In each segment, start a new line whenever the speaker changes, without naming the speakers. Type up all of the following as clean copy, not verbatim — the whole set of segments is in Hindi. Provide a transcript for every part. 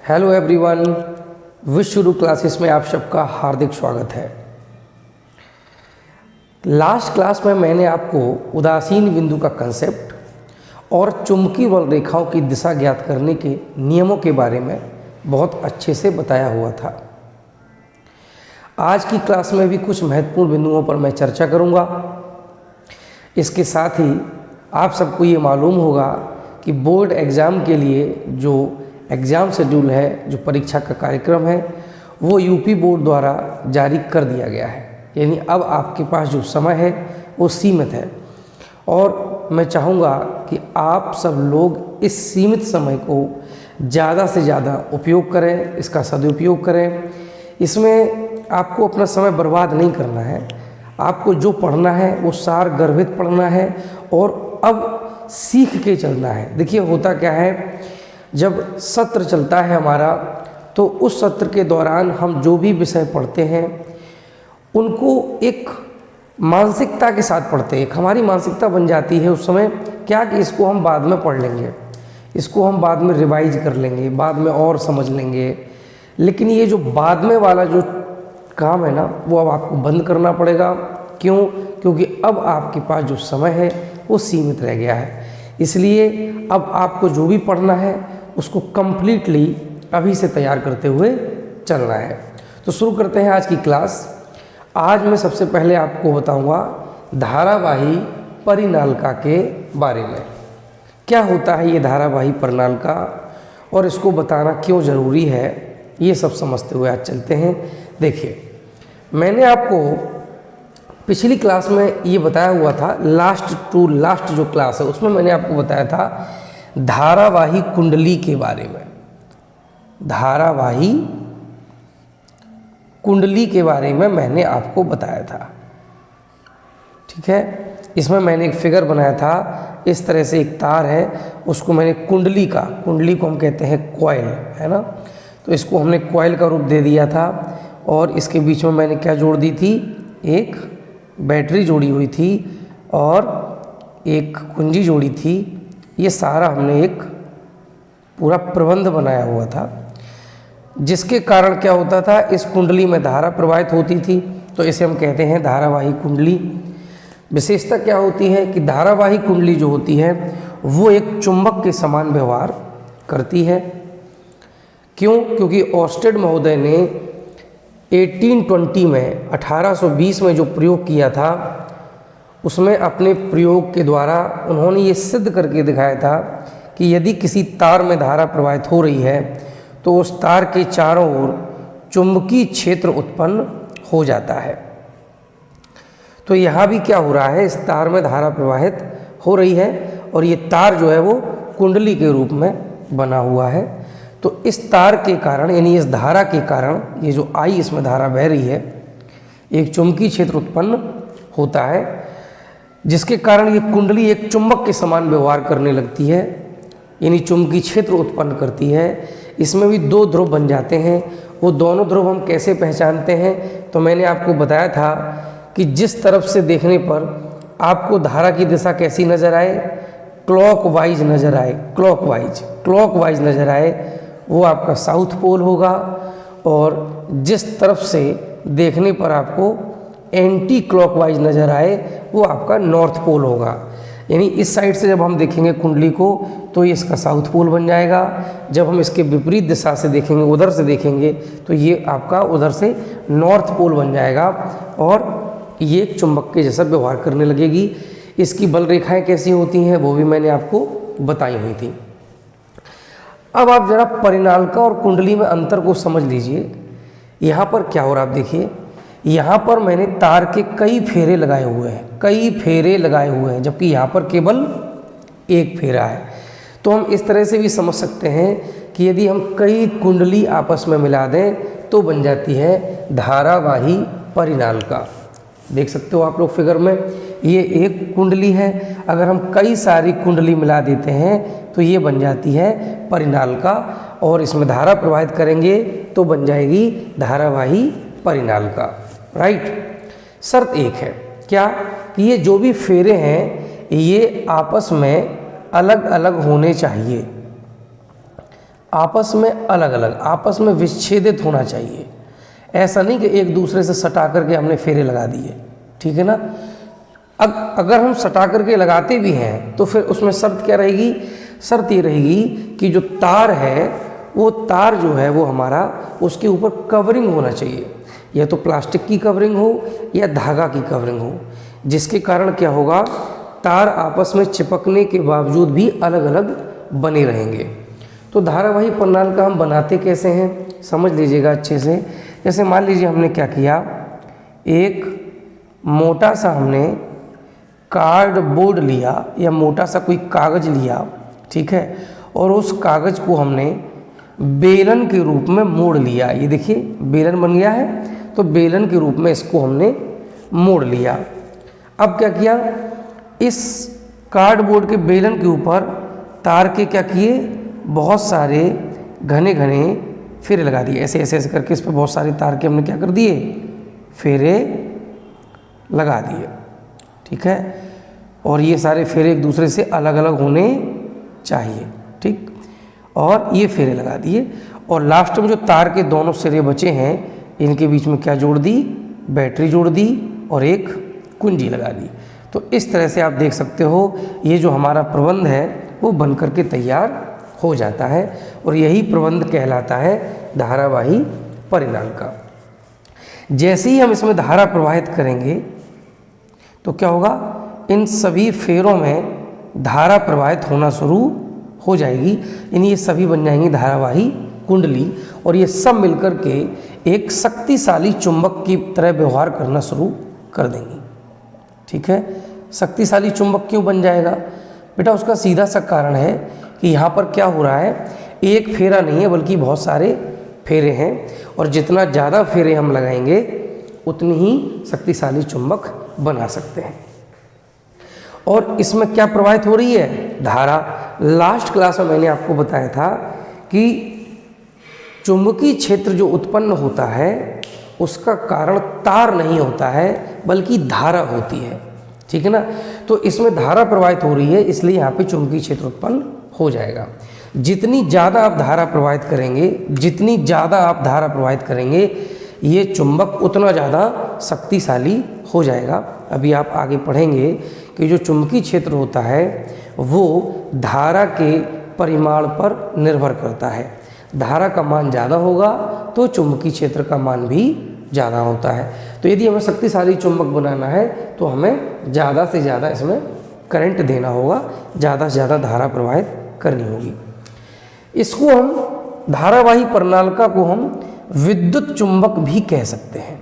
हेलो एवरीवन, विश्व क्लासेस में आप सबका हार्दिक स्वागत है। लास्ट क्लास में मैंने आपको उदासीन बिंदु का कंसेप्ट और चुंबकीय बल रेखाओं की दिशा ज्ञात करने के नियमों के बारे में बहुत अच्छे से बताया हुआ था। आज की क्लास में भी कुछ महत्वपूर्ण बिंदुओं पर मैं चर्चा करूंगा। इसके साथ ही आप सबको ये मालूम होगा कि बोर्ड एग्ज़ाम के लिए जो एग्ज़ाम शेड्यूल है, जो परीक्षा का कार्यक्रम है, वो यूपी बोर्ड द्वारा जारी कर दिया गया है। यानी अब आपके पास जो समय है वो सीमित है और मैं चाहूँगा कि आप सब लोग इस सीमित समय को ज़्यादा से ज़्यादा उपयोग करें, इसका सदुपयोग करें। इसमें आपको अपना समय बर्बाद नहीं करना है। आपको जो पढ़ना है वो सार गर्भित पढ़ना है और अब सीख के चलना है। देखिए होता क्या है, जब सत्र चलता है हमारा, तो उस सत्र के दौरान हम जो भी विषय पढ़ते हैं उनको एक मानसिकता के साथ पढ़ते हैं। एक हमारी मानसिकता बन जाती है उस समय क्या कि इसको हम बाद में पढ़ लेंगे, इसको हम बाद में रिवाइज कर लेंगे, बाद में और समझ लेंगे। लेकिन ये जो बाद में वाला जो काम है ना, वो अब आपको बंद करना पड़ेगा। क्यों? क्योंकि अब आपके पास जो समय है वो सीमित रह गया है। इसलिए अब आपको जो भी पढ़ना है उसको कम्प्लीटली अभी से तैयार करते हुए चलना है। तो शुरू करते हैं आज की क्लास। आज मैं सबसे पहले आपको बताऊंगा धारावाही परिनालिका के बारे में। क्या होता है ये धारावाही परिनालिका और इसको बताना क्यों ज़रूरी है, ये सब समझते हुए आज चलते हैं। देखिए, मैंने आपको पिछली क्लास में ये बताया हुआ था, लास्ट जो क्लास है उसमें मैंने आपको बताया था धारावाही कुंडली के बारे में। धारावाही कुंडली के बारे में मैंने आपको बताया था, ठीक है। इसमें मैंने एक फिगर बनाया था, इस तरह से एक तार है, उसको मैंने कुंडली को हम कहते हैं कॉइल, है ना। तो इसको हमने कॉइल का रूप दे दिया था और इसके बीच में मैंने क्या जोड़ दी थी, एक बैटरी जोड़ी हुई थी और एक कुंजी जोड़ी थी। ये सारा हमने एक पूरा प्रबंध बनाया हुआ था, जिसके कारण क्या होता था, इस कुंडली में धारा प्रवाहित होती थी। तो इसे हम कहते हैं धारावाही कुंडली। विशेषता क्या होती है कि धारावाही कुंडली जो होती है वो एक चुंबक के समान व्यवहार करती है। क्यों? क्योंकि ओर्स्टेड महोदय ने 1820 में जो प्रयोग किया था, उसमें अपने प्रयोग के द्वारा उन्होंने ये सिद्ध करके दिखाया था कि यदि किसी तार में धारा प्रवाहित हो रही है तो उस तार के चारों ओर चुंबकीय क्षेत्र उत्पन्न हो जाता है। तो यहाँ भी क्या हो रहा है, इस तार में धारा प्रवाहित हो रही है और ये तार जो है वो कुंडली के रूप में बना हुआ है। तो इस तार के कारण, यानी इस धारा के कारण, ये जो आई इसमें धारा बह रही है, एक चुंबकीय क्षेत्र उत्पन्न होता है, जिसके कारण ये कुंडली एक चुंबक के समान व्यवहार करने लगती है, यानी चुंबकीय क्षेत्र उत्पन्न करती है। इसमें भी दो ध्रुव बन जाते हैं। वो दोनों ध्रुव हम कैसे पहचानते हैं, तो मैंने आपको बताया था कि जिस तरफ से देखने पर आपको धारा की दिशा कैसी नज़र आए, क्लॉकवाइज नज़र आए, क्लॉकवाइज नज़र आए, वो आपका साउथ पोल होगा। और जिस तरफ से देखने पर आपको एंटी क्लॉकवाइज नज़र आए, वो आपका नॉर्थ पोल होगा। यानी इस साइड से जब हम देखेंगे कुंडली को तो ये इसका साउथ पोल बन जाएगा। जब हम इसके विपरीत दिशा से देखेंगे, उधर से देखेंगे, तो ये आपका उधर से नॉर्थ पोल बन जाएगा और ये चुंबक के जैसा व्यवहार करने लगेगी। इसकी बल रेखाएं कैसी होती हैं वो भी मैंने आपको बताई हुई थी। अब आप जरा परिनालिका और कुंडली में अंतर को समझ लीजिए। यहाँ पर क्या हो रहा है, आप देखिए, यहाँ पर मैंने तार के कई फेरे लगाए हुए हैं, जबकि यहाँ पर केवल एक फेरा है। तो हम इस तरह से भी समझ सकते हैं कि यदि हम कई कुंडली आपस में मिला दें तो बन जाती है धारावाही परिनालिका। देख सकते हो आप लोग फिगर में, ये एक कुंडली है। अगर हम कई सारी कुंडली मिला देते हैं तो ये बन जाती है परिनालिका और इसमें धारा प्रवाहित करेंगे तो बन जाएगी धारावाही परिनालिका, राइट। शर्त एक है क्या, कि ये जो भी फेरे हैं ये आपस में अलग अलग होने चाहिए। आपस में अलग अलग, आपस में विच्छेदित होना चाहिए। ऐसा नहीं कि एक दूसरे से सटा करके हमने फेरे लगा दिए, ठीक है ना। अगर हम सटा करके लगाते भी हैं तो फिर उसमें शर्त क्या रहेगी? शर्त ये रहेगी कि जो तार है वो तार जो है वो हमारा उसके ऊपर कवरिंग होना चाहिए, या तो प्लास्टिक की कवरिंग हो या धागा की कवरिंग हो, जिसके कारण क्या होगा, तार आपस में चिपकने के बावजूद भी अलग अलग बने रहेंगे। तो धारावाही प्रणाली का हम बनाते कैसे हैं, समझ लीजिएगा अच्छे से। जैसे मान लीजिए हमने क्या किया, एक मोटा सा हमने कार्डबोर्ड लिया या मोटा सा कोई कागज़ लिया, ठीक है, और उस कागज़ को हमने बेलन के रूप में मोड़ लिया। ये देखिए बेलन बन गया है, तो बेलन के रूप में इसको हमने मोड़ लिया। अब क्या किया, इस कार्डबोर्ड के बेलन के ऊपर तार के क्या किए, बहुत सारे घने घने फेरे लगा दिए। ऐसे ऐसे ऐसे करके इस पर बहुत सारे तार के हमने क्या कर दिए, फेरे लगा दिए, ठीक है। और ये सारे फेरे एक दूसरे से अलग अलग होने चाहिए, ठीक। और ये फेरे लगा दिए, और लास्ट में जो तार के दोनों सिरे बचे हैं इनके बीच में क्या जोड़ दी, बैटरी जोड़ दी और एक कुंजी लगा दी। तो इस तरह से आप देख सकते हो ये जो हमारा प्रबंध है वो बन करके तैयार हो जाता है, और यही प्रबंध कहलाता है धारावाही परिणाम का। जैसे ही हम इसमें धारा प्रवाहित करेंगे तो क्या होगा, इन सभी फेरों में धारा प्रवाहित होना शुरू हो जाएगी, यानी ये सभी बन जाएंगी धारावाही कुंडली, और ये सब मिलकर के एक शक्तिशाली चुंबक की तरह व्यवहार करना शुरू कर देंगी, ठीक है। शक्तिशाली चुंबक क्यों बन जाएगा बेटा, उसका सीधा सा कारण है कि यहाँ पर क्या हो रहा है, एक फेरा नहीं है बल्कि बहुत सारे फेरे हैं, और जितना ज़्यादा फेरे हम लगाएंगे उतनी ही शक्तिशाली चुंबक बना सकते हैं। और इसमें क्या प्रवाहित हो रही है, धारा। लास्ट क्लास में मैंने आपको बताया था कि चुंबकीय क्षेत्र जो उत्पन्न होता है उसका कारण तार नहीं होता है बल्कि धारा होती है, ठीक है ना। तो इसमें धारा प्रवाहित हो रही है, इसलिए यहाँ पे चुंबकीय क्षेत्र उत्पन्न हो जाएगा। जितनी ज़्यादा आप धारा प्रवाहित करेंगे, जितनी ज़्यादा आप धारा प्रवाहित करेंगे, ये चुंबक उतना ज़्यादा शक्तिशाली हो जाएगा। अभी आप आगे पढ़ेंगे कि जो चुंबकीय क्षेत्र होता है वो धारा के परिमाण पर निर्भर करता है। धारा का मान ज़्यादा होगा तो चुंबकीय क्षेत्र का मान भी ज़्यादा होता है। तो यदि हमें शक्तिशाली चुंबक बनाना है तो हमें ज़्यादा से ज़्यादा इसमें करंट देना होगा, ज़्यादा से ज़्यादा धारा प्रवाहित करनी होगी। इसको हम धारावाही प्रणालिका को हम विद्युत चुंबक भी कह सकते हैं।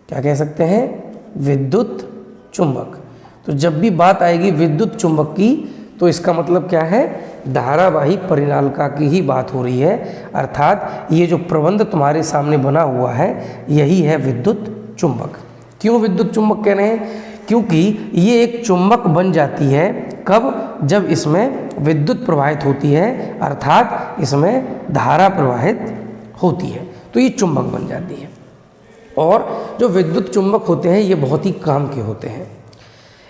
क्या कह सकते हैं, विद्युत चुंबक। तो जब भी बात आएगी विद्युत चुंबक की तो इसका मतलब क्या है, धारावाही परिणालिका की ही बात हो रही है, अर्थात ये जो प्रबंध तुम्हारे सामने बना हुआ है यही है विद्युत चुंबक। क्यों विद्युत चुंबक कह रहे हैं, क्योंकि ये एक चुंबक बन जाती है कब, जब इसमें विद्युत प्रवाहित होती है, अर्थात इसमें धारा प्रवाहित होती है तो ये चुंबक बन जाती है। और जो विद्युत चुंबक होते हैं ये बहुत ही काम के होते हैं।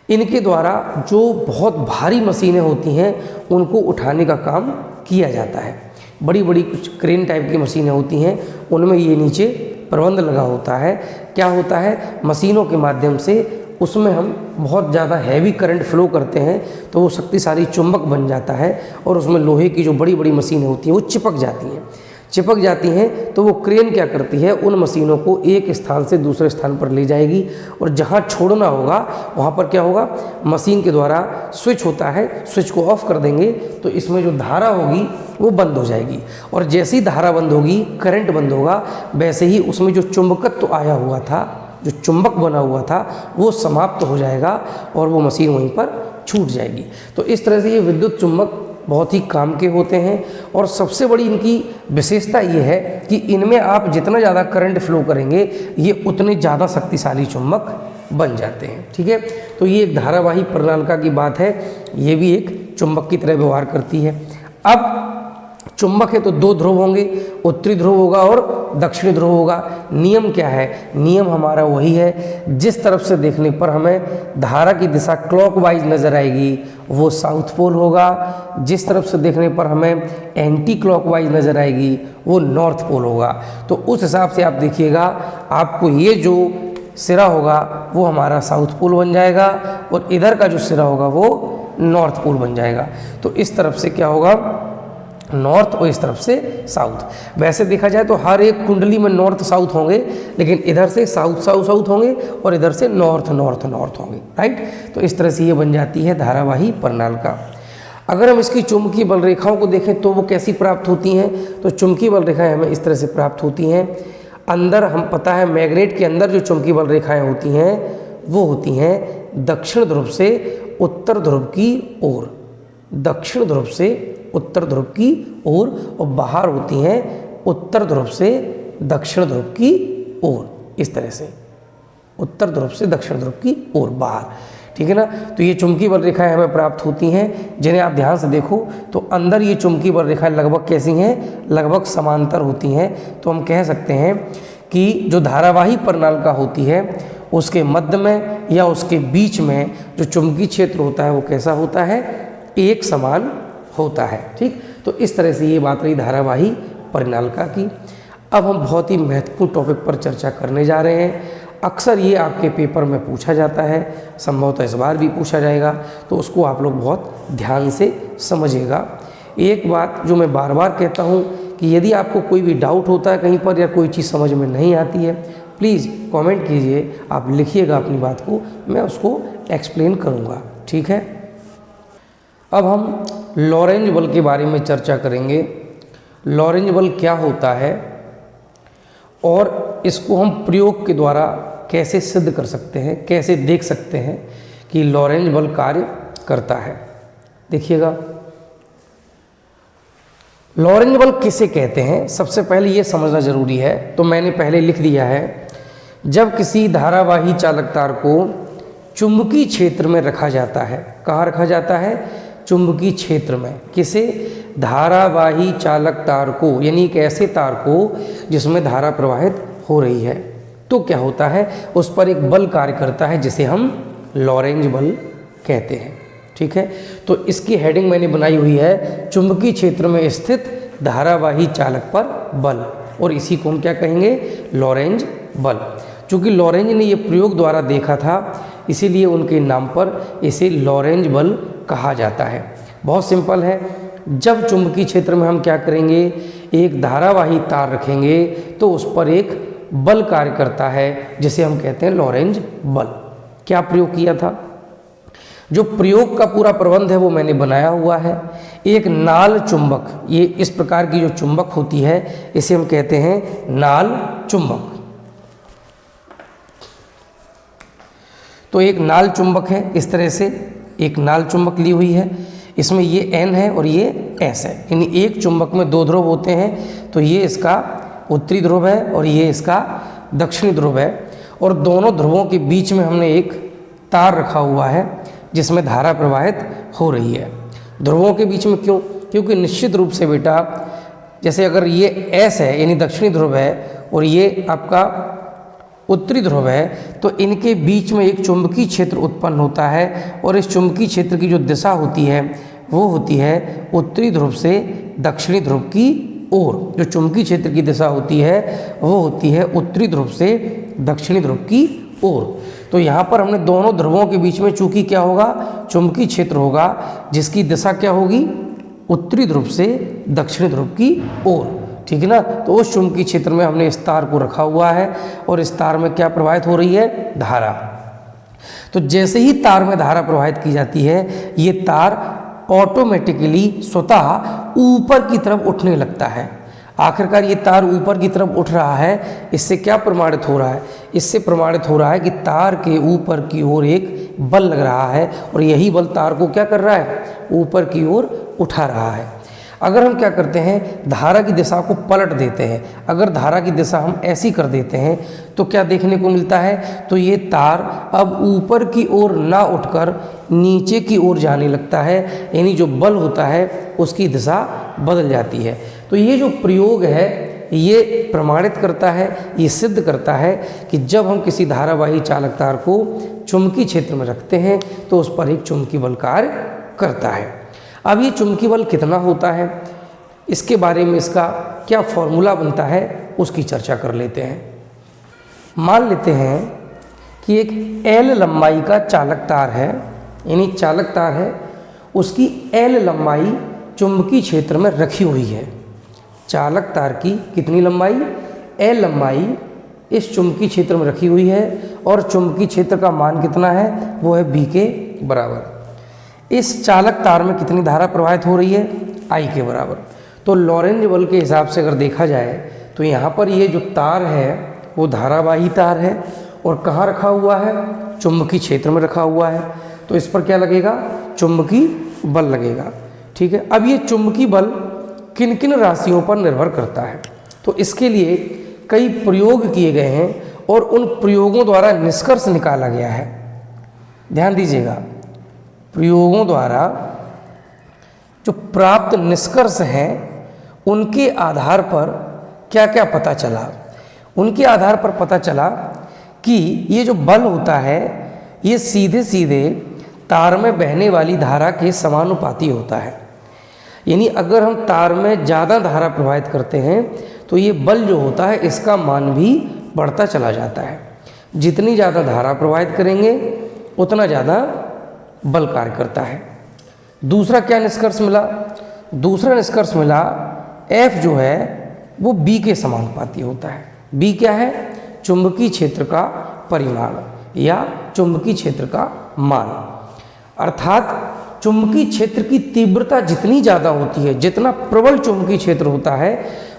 इनके द्वारा जो बहुत भारी मशीनें होती हैं उनको उठाने का काम किया जाता है। बड़ी बड़ी कुछ क्रेन टाइप की मशीनें होती हैं, उनमें ये नीचे प्रबंध लगा होता है। क्या होता है, मशीनों के माध्यम से उसमें हम बहुत ज़्यादा हैवी करंट फ्लो करते हैं तो वो शक्तिशाली चुंबक बन जाता है, और उसमें लोहे की जो बड़ी बड़ी मशीनें होती हैं वो चिपक जाती हैं। तो वो क्रेन क्या करती है, उन मशीनों को एक स्थान से दूसरे स्थान पर ले जाएगी, और जहाँ छोड़ना होगा वहाँ पर क्या होगा, मशीन के द्वारा स्विच होता है, स्विच को ऑफ कर देंगे तो इसमें जो धारा होगी वो बंद हो जाएगी, और जैसी धारा बंद होगी करंट बंद होगा, वैसे ही उसमें जो चुंबकत्व आया हुआ था, जो चुंबक बना हुआ था वो समाप्त हो जाएगा और वो मशीन वहीं पर छूट जाएगी। तो इस तरह से ये विद्युत चुंबक बहुत ही काम के होते हैं, और सबसे बड़ी इनकी विशेषता ये है कि इनमें आप जितना ज़्यादा करंट फ्लो करेंगे ये उतने ज़्यादा शक्तिशाली चुंबक बन जाते हैं, ठीक है। तो ये एक धारावाही प्रणालिका की बात है, ये भी एक चुंबक की तरह व्यवहार करती है। अब चुंबक है तो दो ध्रुव होंगे, उत्तरी ध्रुव होगा और दक्षिणी ध्रुव होगा। नियम क्या है? नियम हमारा वही है, जिस तरफ से देखने पर हमें धारा की दिशा क्लॉकवाइज नज़र आएगी वो साउथ पोल होगा, जिस तरफ से देखने पर हमें एंटी क्लॉकवाइज नज़र आएगी वो नॉर्थ पोल होगा। तो उस हिसाब से आप देखिएगा, आपको ये जो सिरा होगा वो हमारा साउथ पोल बन जाएगा और इधर का जो सिरा होगा वो नॉर्थ पोल बन जाएगा। तो इस तरफ से क्या होगा? नॉर्थ, और इस तरफ से साउथ। वैसे देखा जाए तो हर एक कुंडली में नॉर्थ साउथ होंगे, लेकिन इधर से साउथ साउथ साउथ होंगे और इधर से नॉर्थ नॉर्थ नॉर्थ होंगे, राइट। तो इस तरह से ये बन जाती है धारावाही प्रणालिका। अगर हम इसकी चुंबकीय बल रेखाओं को देखें तो वो कैसी प्राप्त होती हैं? तो चुंबकीय बल रेखाएं हमें इस तरह से प्राप्त होती हैं। अंदर हम पता है मैग्नेट के अंदर जो चुंबकीय बल रेखाएं होती हैं वो होती हैं दक्षिण ध्रुव से उत्तर ध्रुव की ओर, दक्षिण ध्रुव से उत्तर ध्रुव की ओर, और बाहर होती हैं उत्तर ध्रुव से दक्षिण ध्रुव की ओर, इस तरह से उत्तर ध्रुव से दक्षिण ध्रुव की ओर बाहर, ठीक है ना। तो ये चुंबकीय बल रेखाएं हमें प्राप्त होती हैं, जिन्हें आप ध्यान से देखो तो अंदर ये चुंबकीय बल रेखाएं लगभग कैसी हैं? लगभग समांतर होती हैं। तो हम कह सकते हैं कि जो धारावाही प्रणालिका होती है उसके मध्य में या उसके बीच में जो चुंबकीय क्षेत्र होता है वो कैसा होता है? एक समान होता है, ठीक। तो इस तरह से ये बात रही धारावाही प्रणालिका की। अब हम बहुत ही महत्वपूर्ण टॉपिक पर चर्चा करने जा रहे हैं। अक्सर ये आपके पेपर में पूछा जाता है, संभवतः इस बार भी पूछा जाएगा, तो उसको आप लोग बहुत ध्यान से समझिएगा। एक बात जो मैं बार बार कहता हूँ कि यदि आपको कोई भी डाउट होता है कहीं पर या कोई चीज़ समझ में नहीं आती है, प्लीज़ कमेंट कीजिए, आप लिखिएगा अपनी बात को, मैं उसको एक्सप्लेन करूँगा, ठीक है। अब हम लॉरेंज बल के बारे में चर्चा करेंगे। लॉरेंज बल क्या होता है और इसको हम प्रयोग के द्वारा कैसे सिद्ध कर सकते हैं, कैसे देख सकते हैं कि लॉरेंज बल कार्य करता है। देखिएगा, लॉरेंज बल किसे कहते हैं सबसे पहले ये समझना जरूरी है। तो मैंने पहले लिख दिया है, जब किसी धारावाही चालक तार को चुंबकीय क्षेत्र में रखा जाता है। कहाँ रखा जाता है? चुंबकीय क्षेत्र में। किसे? धारावाही चालक तार को, यानी एक ऐसे तार को जिसमें धारा प्रवाहित हो रही है। तो क्या होता है? उस पर एक बल कार्य करता है जिसे हम लॉरेंज बल कहते हैं, ठीक है। तो इसकी हेडिंग मैंने बनाई हुई है, चुंबकीय क्षेत्र में स्थित धारावाही चालक पर बल, और इसी को हम क्या कहेंगे? लॉरेंज बल। चूँकि लॉरेंज ने ये प्रयोग द्वारा देखा था, इसीलिए उनके नाम पर इसे लॉरेंज बल कहा जाता है। बहुत सिंपल है, जब चुंबकीय क्षेत्र में हम क्या करेंगे? एक धारावाही तार रखेंगे तो उस पर एक बल कार्य करता है जिसे हम कहते हैं लॉरेंज बल। क्या प्रयोग किया था? जो प्रयोग का पूरा प्रबंध है वो मैंने बनाया हुआ है। एक नाल चुंबक, ये इस प्रकार की जो चुंबक होती है इसे हम कहते हैं नाल चुंबक। तो एक नाल चुंबक है, इस तरह से एक नाल चुंबक ली हुई है, इसमें ये N है और ये S है, यानी एक चुंबक में दो ध्रुव होते हैं। तो ये इसका उत्तरी ध्रुव है और ये इसका दक्षिणी ध्रुव है, और दोनों ध्रुवों के बीच में हमने एक तार रखा हुआ है जिसमें धारा प्रवाहित हो रही है। ध्रुवों के बीच में क्यों? क्योंकि निश्चित रूप से बेटा, जैसे अगर ये S है यानी दक्षिणी ध्रुव है और ये आपका उत्तरी ध्रुव है, तो इनके बीच में एक चुंबकीय क्षेत्र उत्पन्न होता है, और इस चुंबकीय क्षेत्र की जो दिशा होती है वो होती है उत्तरी ध्रुव से दक्षिणी ध्रुव की ओर। जो चुंबकीय क्षेत्र की दिशा होती है वो होती है उत्तरी ध्रुव से दक्षिणी ध्रुव की ओर। तो यहाँ पर हमने दोनों ध्रुवों के बीच में चूंकि क्या होगा? चुंबकीय क्षेत्र होगा जिसकी दिशा क्या होगी? उत्तरी ध्रुव से दक्षिणी ध्रुव की ओर, ठीक है ना। तो उस चुंबकीय क्षेत्र में हमने इस तार को रखा हुआ है और इस तार में क्या प्रवाहित हो रही है? धारा। तो जैसे ही तार में धारा प्रवाहित की जाती है, ये तार ऑटोमेटिकली स्वतः ऊपर की तरफ उठने लगता है। आखिरकार ये तार ऊपर की तरफ उठ रहा है, इससे क्या प्रमाणित हो रहा है? इससे प्रमाणित हो रहा है कि तार के ऊपर की ओर एक बल लग रहा है, और यही बल तार को क्या कर रहा है? ऊपर की ओर उठा रहा है। अगर हम क्या करते हैं? धारा की दिशा को पलट देते हैं। अगर धारा की दिशा हम ऐसी कर देते हैं तो क्या देखने को मिलता है? तो ये तार अब ऊपर की ओर ना उठकर नीचे की ओर जाने लगता है, यानी जो बल होता है उसकी दिशा बदल जाती है। तो ये जो प्रयोग है ये प्रमाणित करता है, ये सिद्ध करता है कि जब हम किसी धारावाही चालक तार को चुंबकीय क्षेत्र में रखते हैं तो उस पर एक चुंबकीय बल कार्य करता है। अब ये चुंबकीय बल कितना होता है, इसके बारे में इसका क्या फॉर्मूला बनता है उसकी चर्चा कर लेते हैं। मान लेते हैं कि एक L लंबाई का चालक तार है, यानी चालक तार है, उसकी L लंबाई चुंबकीय क्षेत्र में रखी हुई है। चालक तार की कितनी लंबाई, L लंबाई इस चुंबकीय क्षेत्र में रखी हुई है और चुंबकीय क्षेत्र का मान कितना है, वो है B के बराबर। इस चालक तार में कितनी धारा प्रवाहित हो रही है, I के बराबर। तो लॉरेंज बल के हिसाब से अगर देखा जाए तो यहाँ पर ये जो तार है वो धारावाही तार है और कहाँ रखा हुआ है, चुंबकीय क्षेत्र में रखा हुआ है। तो इस पर क्या लगेगा, चुंबकीय बल लगेगा। ठीक है, अब ये चुंबकीय बल किन किन राशियों पर निर्भर करता है, तो इसके लिए कई प्रयोग किए गए हैं और उन प्रयोगों द्वारा निष्कर्ष निकाला गया है। ध्यान दीजिएगा, प्रयोगों द्वारा जो प्राप्त निष्कर्ष हैं उनके आधार पर क्या क्या पता चला। उनके आधार पर पता चला कि ये जो बल होता है ये सीधे सीधे तार में बहने वाली धारा के समानुपाती होता है। यानी अगर हम तार में ज़्यादा धारा प्रवाहित करते हैं तो ये बल जो होता है इसका मान भी बढ़ता चला जाता है। जितनी ज़्यादा धारा प्रवाहित करेंगे उतना ज़्यादा बल कार्य करता है। दूसरा क्या निष्कर्ष मिला, दूसरा निष्कर्ष मिला F जो है वो B के समानुपाती होता है। B क्या है, चुंबकीय क्षेत्र का परिमाण या चुंबकीय क्षेत्र का मान। अर्थात चुंबकीय क्षेत्र की तीव्रता जितनी ज़्यादा होती है, जितना प्रबल चुंबकीय क्षेत्र होता है,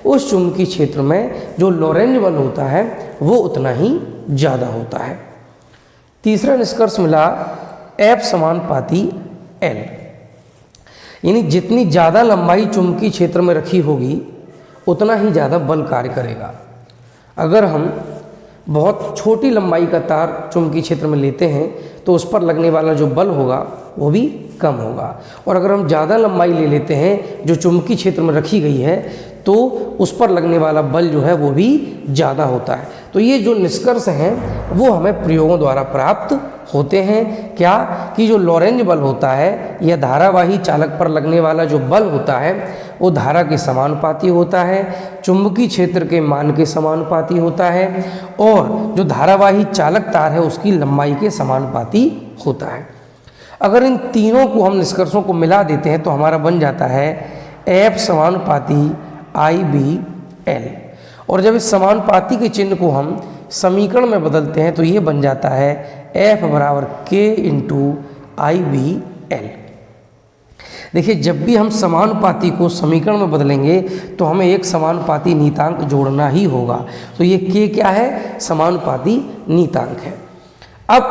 उस चुंबकीय क्षेत्र में जो लॉरेंज बल होता है वो उतना ही ज़्यादा होता है। तीसरा निष्कर्ष मिला F समानुपाती L, यानी जितनी ज़्यादा लंबाई चुंबकीय क्षेत्र में रखी होगी उतना ही ज़्यादा बल कार्य करेगा। अगर हम बहुत छोटी लंबाई का तार चुंबकीय क्षेत्र में लेते हैं तो उस पर लगने वाला जो बल होगा वो भी कम होगा, और अगर हम ज़्यादा लंबाई ले लेते हैं जो चुंबकीय क्षेत्र में रखी गई है तो उस पर लगने वाला बल जो है वो भी ज़्यादा होता है। तो ये जो निष्कर्ष हैं वो हमें प्रयोगों द्वारा प्राप्त होते हैं। क्या कि जो लॉरेंज बल होता है या धारावाही चालक पर लगने वाला जो बल होता है वो धारा के समानुपाती होता है, चुंबकीय क्षेत्र के मान के समानुपाती होता है, और जो धारावाही चालक तार है उसकी लंबाई के समानुपाती होता है। अगर इन तीनों को हम निष्कर्षों को मिला देते हैं तो हमारा बन जाता है F समानुपाती IBL, और जब इस समानुपाती के चिन्ह को हम समीकरण में बदलते हैं तो ये बन जाता है F बराबर K × IBL। देखिए, जब भी हम समानुपाती को समीकरण में बदलेंगे तो हमें एक समानुपाती नीतांक जोड़ना ही होगा। तो ये K क्या है, समानुपाती नीतांक है। अब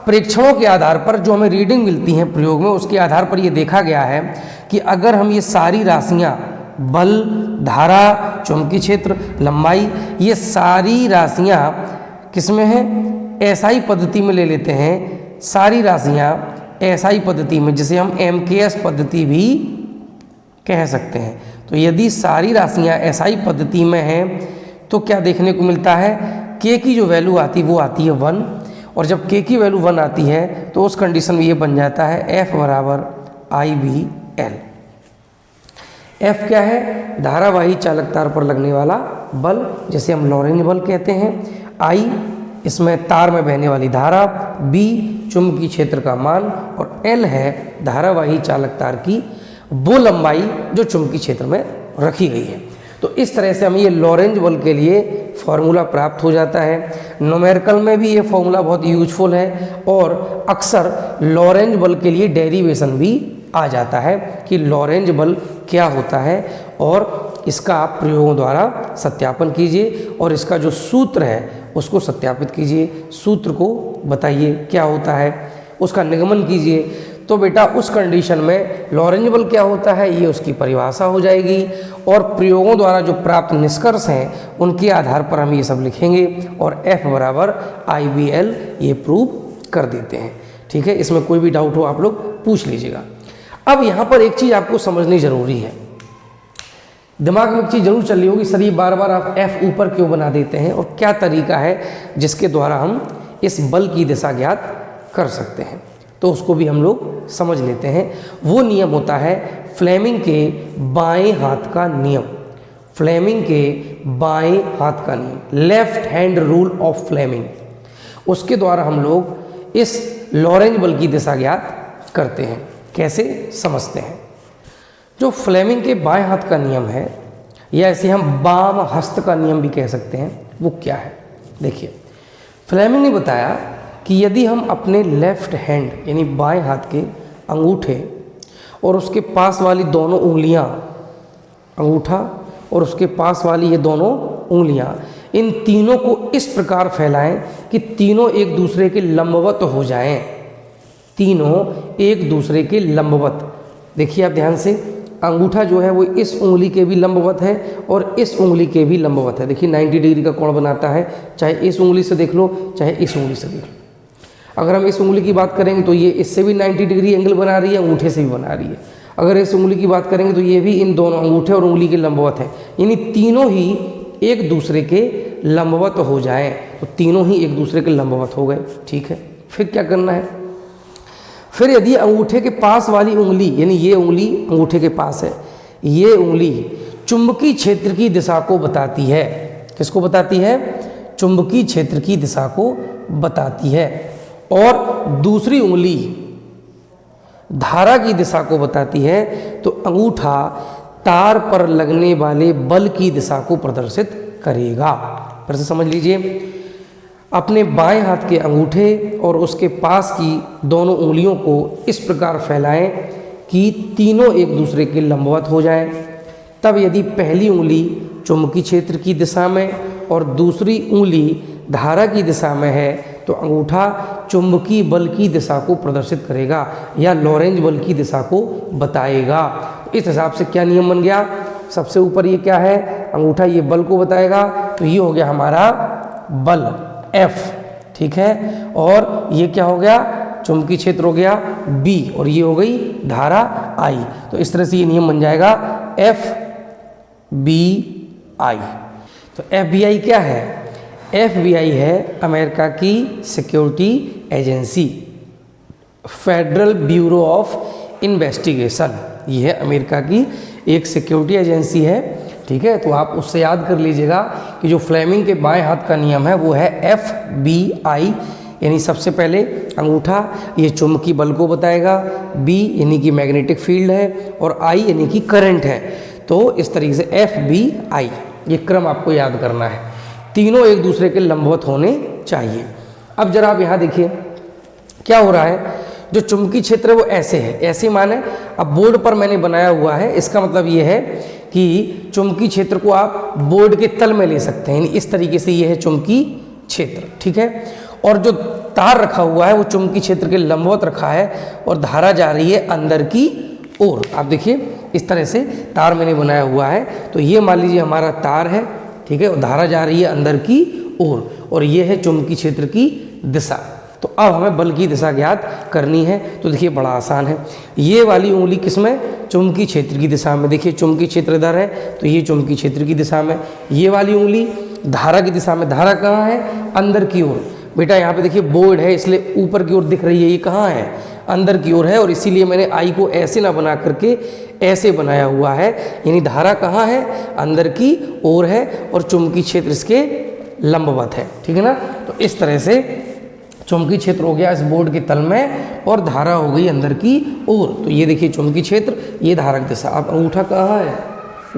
प्रेक्षणों के आधार पर जो हमें रीडिंग मिलती हैं प्रयोग में, उसके आधार पर ये देखा गया है कि अगर हम ये सारी राशियाँ बल, धारा, चुंबकीय क्षेत्र, लंबाई, ये सारी राशियाँ किस में हैं, एसआई पद्धति में ले लेते हैं। सारी राशियाँ एसआई पद्धति में, जिसे हम MKS पद्धति भी कह सकते हैं। तो यदि सारी राशियाँ एसआई पद्धति में हैं तो क्या देखने को मिलता है, K की जो वैल्यू आती है वो आती है 1, और जब K की वैल्यू 1 आती है तो उस कंडीशन में ये बन जाता है F बराबर IBL। F क्या है, धारावाही चालक तार पर लगने वाला बल, जिसे हम लॉरेंज बल कहते हैं। I इसमें तार में बहने वाली धारा, B चुंबकीय क्षेत्र का मान, और L है धारावाही चालक तार की वो लंबाई जो चुंबकीय क्षेत्र में रखी गई है। तो इस तरह से हमें ये लॉरेंज बल के लिए फॉर्मूला प्राप्त हो जाता है। न्यूमेरिकल में भी ये फॉर्मूला बहुत यूजफुल है, और अक्सर लॉरेंज बल के लिए डेरिवेशन भी आ जाता है कि लॉरेंज बल क्या होता है, और इसका आप प्रयोगों द्वारा सत्यापन कीजिए और इसका जो सूत्र है उसको सत्यापित कीजिए। सूत्र को बताइए क्या होता है, उसका निगमन कीजिए। तो बेटा उस कंडीशन में लॉरेंज बल क्या होता है ये उसकी परिभाषा हो जाएगी, और प्रयोगों द्वारा जो प्राप्त निष्कर्ष हैं उनके आधार पर हम ये सब लिखेंगे और F बराबर IBL ये प्रूव कर देते हैं। ठीक है, इसमें कोई भी डाउट हो आप लोग पूछ लीजिएगा। अब यहाँ पर एक चीज़ आपको समझनी ज़रूरी है दिमाग में एक चीज़ जरूर चल रही होगी, सर ये बार बार आप F ऊपर क्यों बना देते हैं और क्या तरीका है जिसके द्वारा हम इस बल की दिशा ज्ञात कर सकते हैं। तो उसको भी हम लोग समझ लेते हैं। वो नियम होता है फ्लेमिंग के बाएं हाथ का नियम, फ्लेमिंग के बाएं हाथ का नियम, left hand rule of Fleming. उसके द्वारा हम लोग इस लॉरेंज बल की दिशा ज्ञात करते हैं। कैसे समझते हैं? जो फ्लेमिंग के बाएं हाथ का नियम है, या ऐसे हम बाम हस्त का नियम भी कह सकते हैं, वो क्या है? देखिए, फ्लेमिंग ने बताया कि यदि हम अपने लेफ्ट हैंड यानी बाएं हाथ के अंगूठे और उसके पास वाली दोनों उंगलियां, अंगूठा और उसके पास वाली ये दोनों उंगलियां, इन तीनों को इस प्रकार फैलाएं कि तीनों एक दूसरे के लंबवत हो जाएं, तीनों एक दूसरे के लंबवत। देखिए आप ध्यान से, अंगूठा जो है वो इस उंगली के भी लंबवत है और इस उंगली के भी लंबवत है। देखिए 90 डिग्री का कोण बनाता है, चाहे इस उंगली से देख लो चाहे इस उंगली से देख लो। अगर हम इस उंगली की बात करेंगे तो ये इससे भी 90 डिग्री एंगल बना रही है, अंगूठे से भी बना रही है। अगर इस उंगली की बात करेंगे तो ये भी इन दोनों अंगूठे और उंगली के लंबवत है, यानी तीनों ही एक दूसरे के लंबवत हो जाएं, तो तीनों ही एक दूसरे के लंबवत हो गए। ठीक है, फिर क्या करना है? फिर यदि अंगूठे के पास वाली उंगली, यानी ये उंगली अंगूठे के पास है, ये उंगली चुंबकीय क्षेत्र की दिशा को बताती है। किसको बताती है? चुंबकीय क्षेत्र की दिशा को बताती है। और दूसरी उंगली धारा की दिशा को बताती है। तो अंगूठा तार पर लगने वाले बल की दिशा को प्रदर्शित करेगा। फिर से समझ लीजिए, अपने बाएं हाथ के अंगूठे और उसके पास की दोनों उंगलियों को इस प्रकार फैलाएं कि तीनों एक दूसरे के लंबवत हो जाएं। तब यदि पहली उंगली चुंबकीय क्षेत्र की दिशा में और दूसरी उंगली धारा की दिशा में है, तो अंगूठा चुंबकीय बल की दिशा को प्रदर्शित करेगा या लॉरेंज बल की दिशा को बताएगा। तो इस हिसाब से क्या नियम बन गया? सबसे ऊपर ये क्या है? अंगूठा ये बल को बताएगा, तो ये हो गया हमारा बल F, ठीक है। और ये क्या हो गया? चुंबकीय क्षेत्र हो गया B, और ये हो गई धारा I। तो इस तरह से ये नियम बन जाएगा FBI। तो FBI क्या है? FBI है अमेरिका की security agency, federal bureau of investigation. ये है अमेरिका की एक सिक्योरिटी एजेंसी है, ठीक है। तो आप उससे याद कर लीजिएगा कि जो फ्लेमिंग के बाएं हाथ का नियम है वो है FBI, यानी सबसे पहले अंगूठा ये चुंबकीय बल को बताएगा, B यानी कि मैग्नेटिक फील्ड है, और I यानी कि करंट है। तो इस तरीके से FBI, ये क्रम आपको याद करना है। तीनों एक दूसरे के लंबवत होने चाहिए। अब जरा आप यहाँ देखिए क्या हो रहा है। जो चुंबकीय क्षेत्र है वो ऐसे है, ऐसे माने अब बोर्ड पर मैंने बनाया हुआ है, इसका मतलब ये है कि चुंबकीय क्षेत्र को आप बोर्ड के तल में ले सकते हैं, इस तरीके से ये है चुंबकीय क्षेत्र, ठीक है। और जो तार रखा हुआ है वो चुंबकीय क्षेत्र के लंबवत रखा है और धारा जा रही है अंदर की ओर। आप देखिए इस तरह से तार मैंने बनाया हुआ है। तो ये मान लीजिए हमारा तार है, ठीक है, और धारा जा रही है अंदर की ओर, और ये है चुंबकीय क्षेत्र की दिशा। तो अब हमें बल की दिशा ज्ञात करनी है। तो देखिए बड़ा आसान है। ये वाली उंगली किसमें? चुंबकीय क्षेत्र की दिशा में। देखिए चुंबकीय क्षेत्र इधर है, तो ये चुंबकीय क्षेत्र की दिशा में। ये वाली उंगली धारा की दिशा में। धारा कहाँ है? अंदर की ओर। बेटा यहाँ पे देखिए बोर्ड है इसलिए ऊपर की ओर दिख रही है, ये कहाँ है? अंदर की ओर है, और इसीलिए मैंने आई को ऐसे ना बना करके ऐसे बनाया हुआ है, यानी धारा कहाँ है? अंदर की ओर है, और चुंबकीय क्षेत्र इसके लंबवत है, ठीक है ना। तो इस तरह से चुंबकीय क्षेत्र हो गया इस बोर्ड के तल में, और धारा हो गई अंदर की ओर। तो ये देखिए चुंबकीय क्षेत्र, ये धारा की दिशा। अब अंगूठा कहाँ है?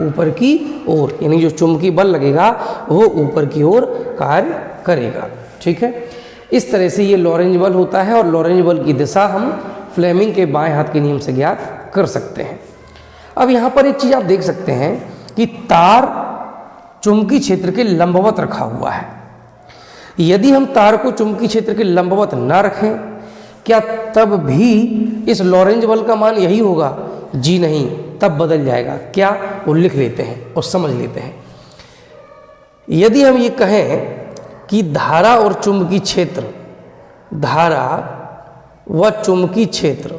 ऊपर की ओर, यानी जो चुंबकीय बल लगेगा वो ऊपर की ओर कार्य करेगा, ठीक है। इस तरह से ये लॉरेंज बल होता है, और लॉरेंज बल की दिशा हम फ्लेमिंग के बाएं हाथ के नियम से ज्ञात कर सकते हैं। अब यहाँ पर एक चीज़ आप देख सकते हैं कि तार चुंबकीय क्षेत्र के लंबवत रखा हुआ है। यदि हम तार को चुंबकीय क्षेत्र के लंबवत ना रखें, क्या तब भी इस लॉरेंज बल का मान यही होगा? जी नहीं, तब बदल जाएगा। क्या? वो लिख लेते हैं और समझ लेते हैं। यदि हम ये कहें कि धारा और चुंबकीय क्षेत्र, धारा व चुंबकीय क्षेत्र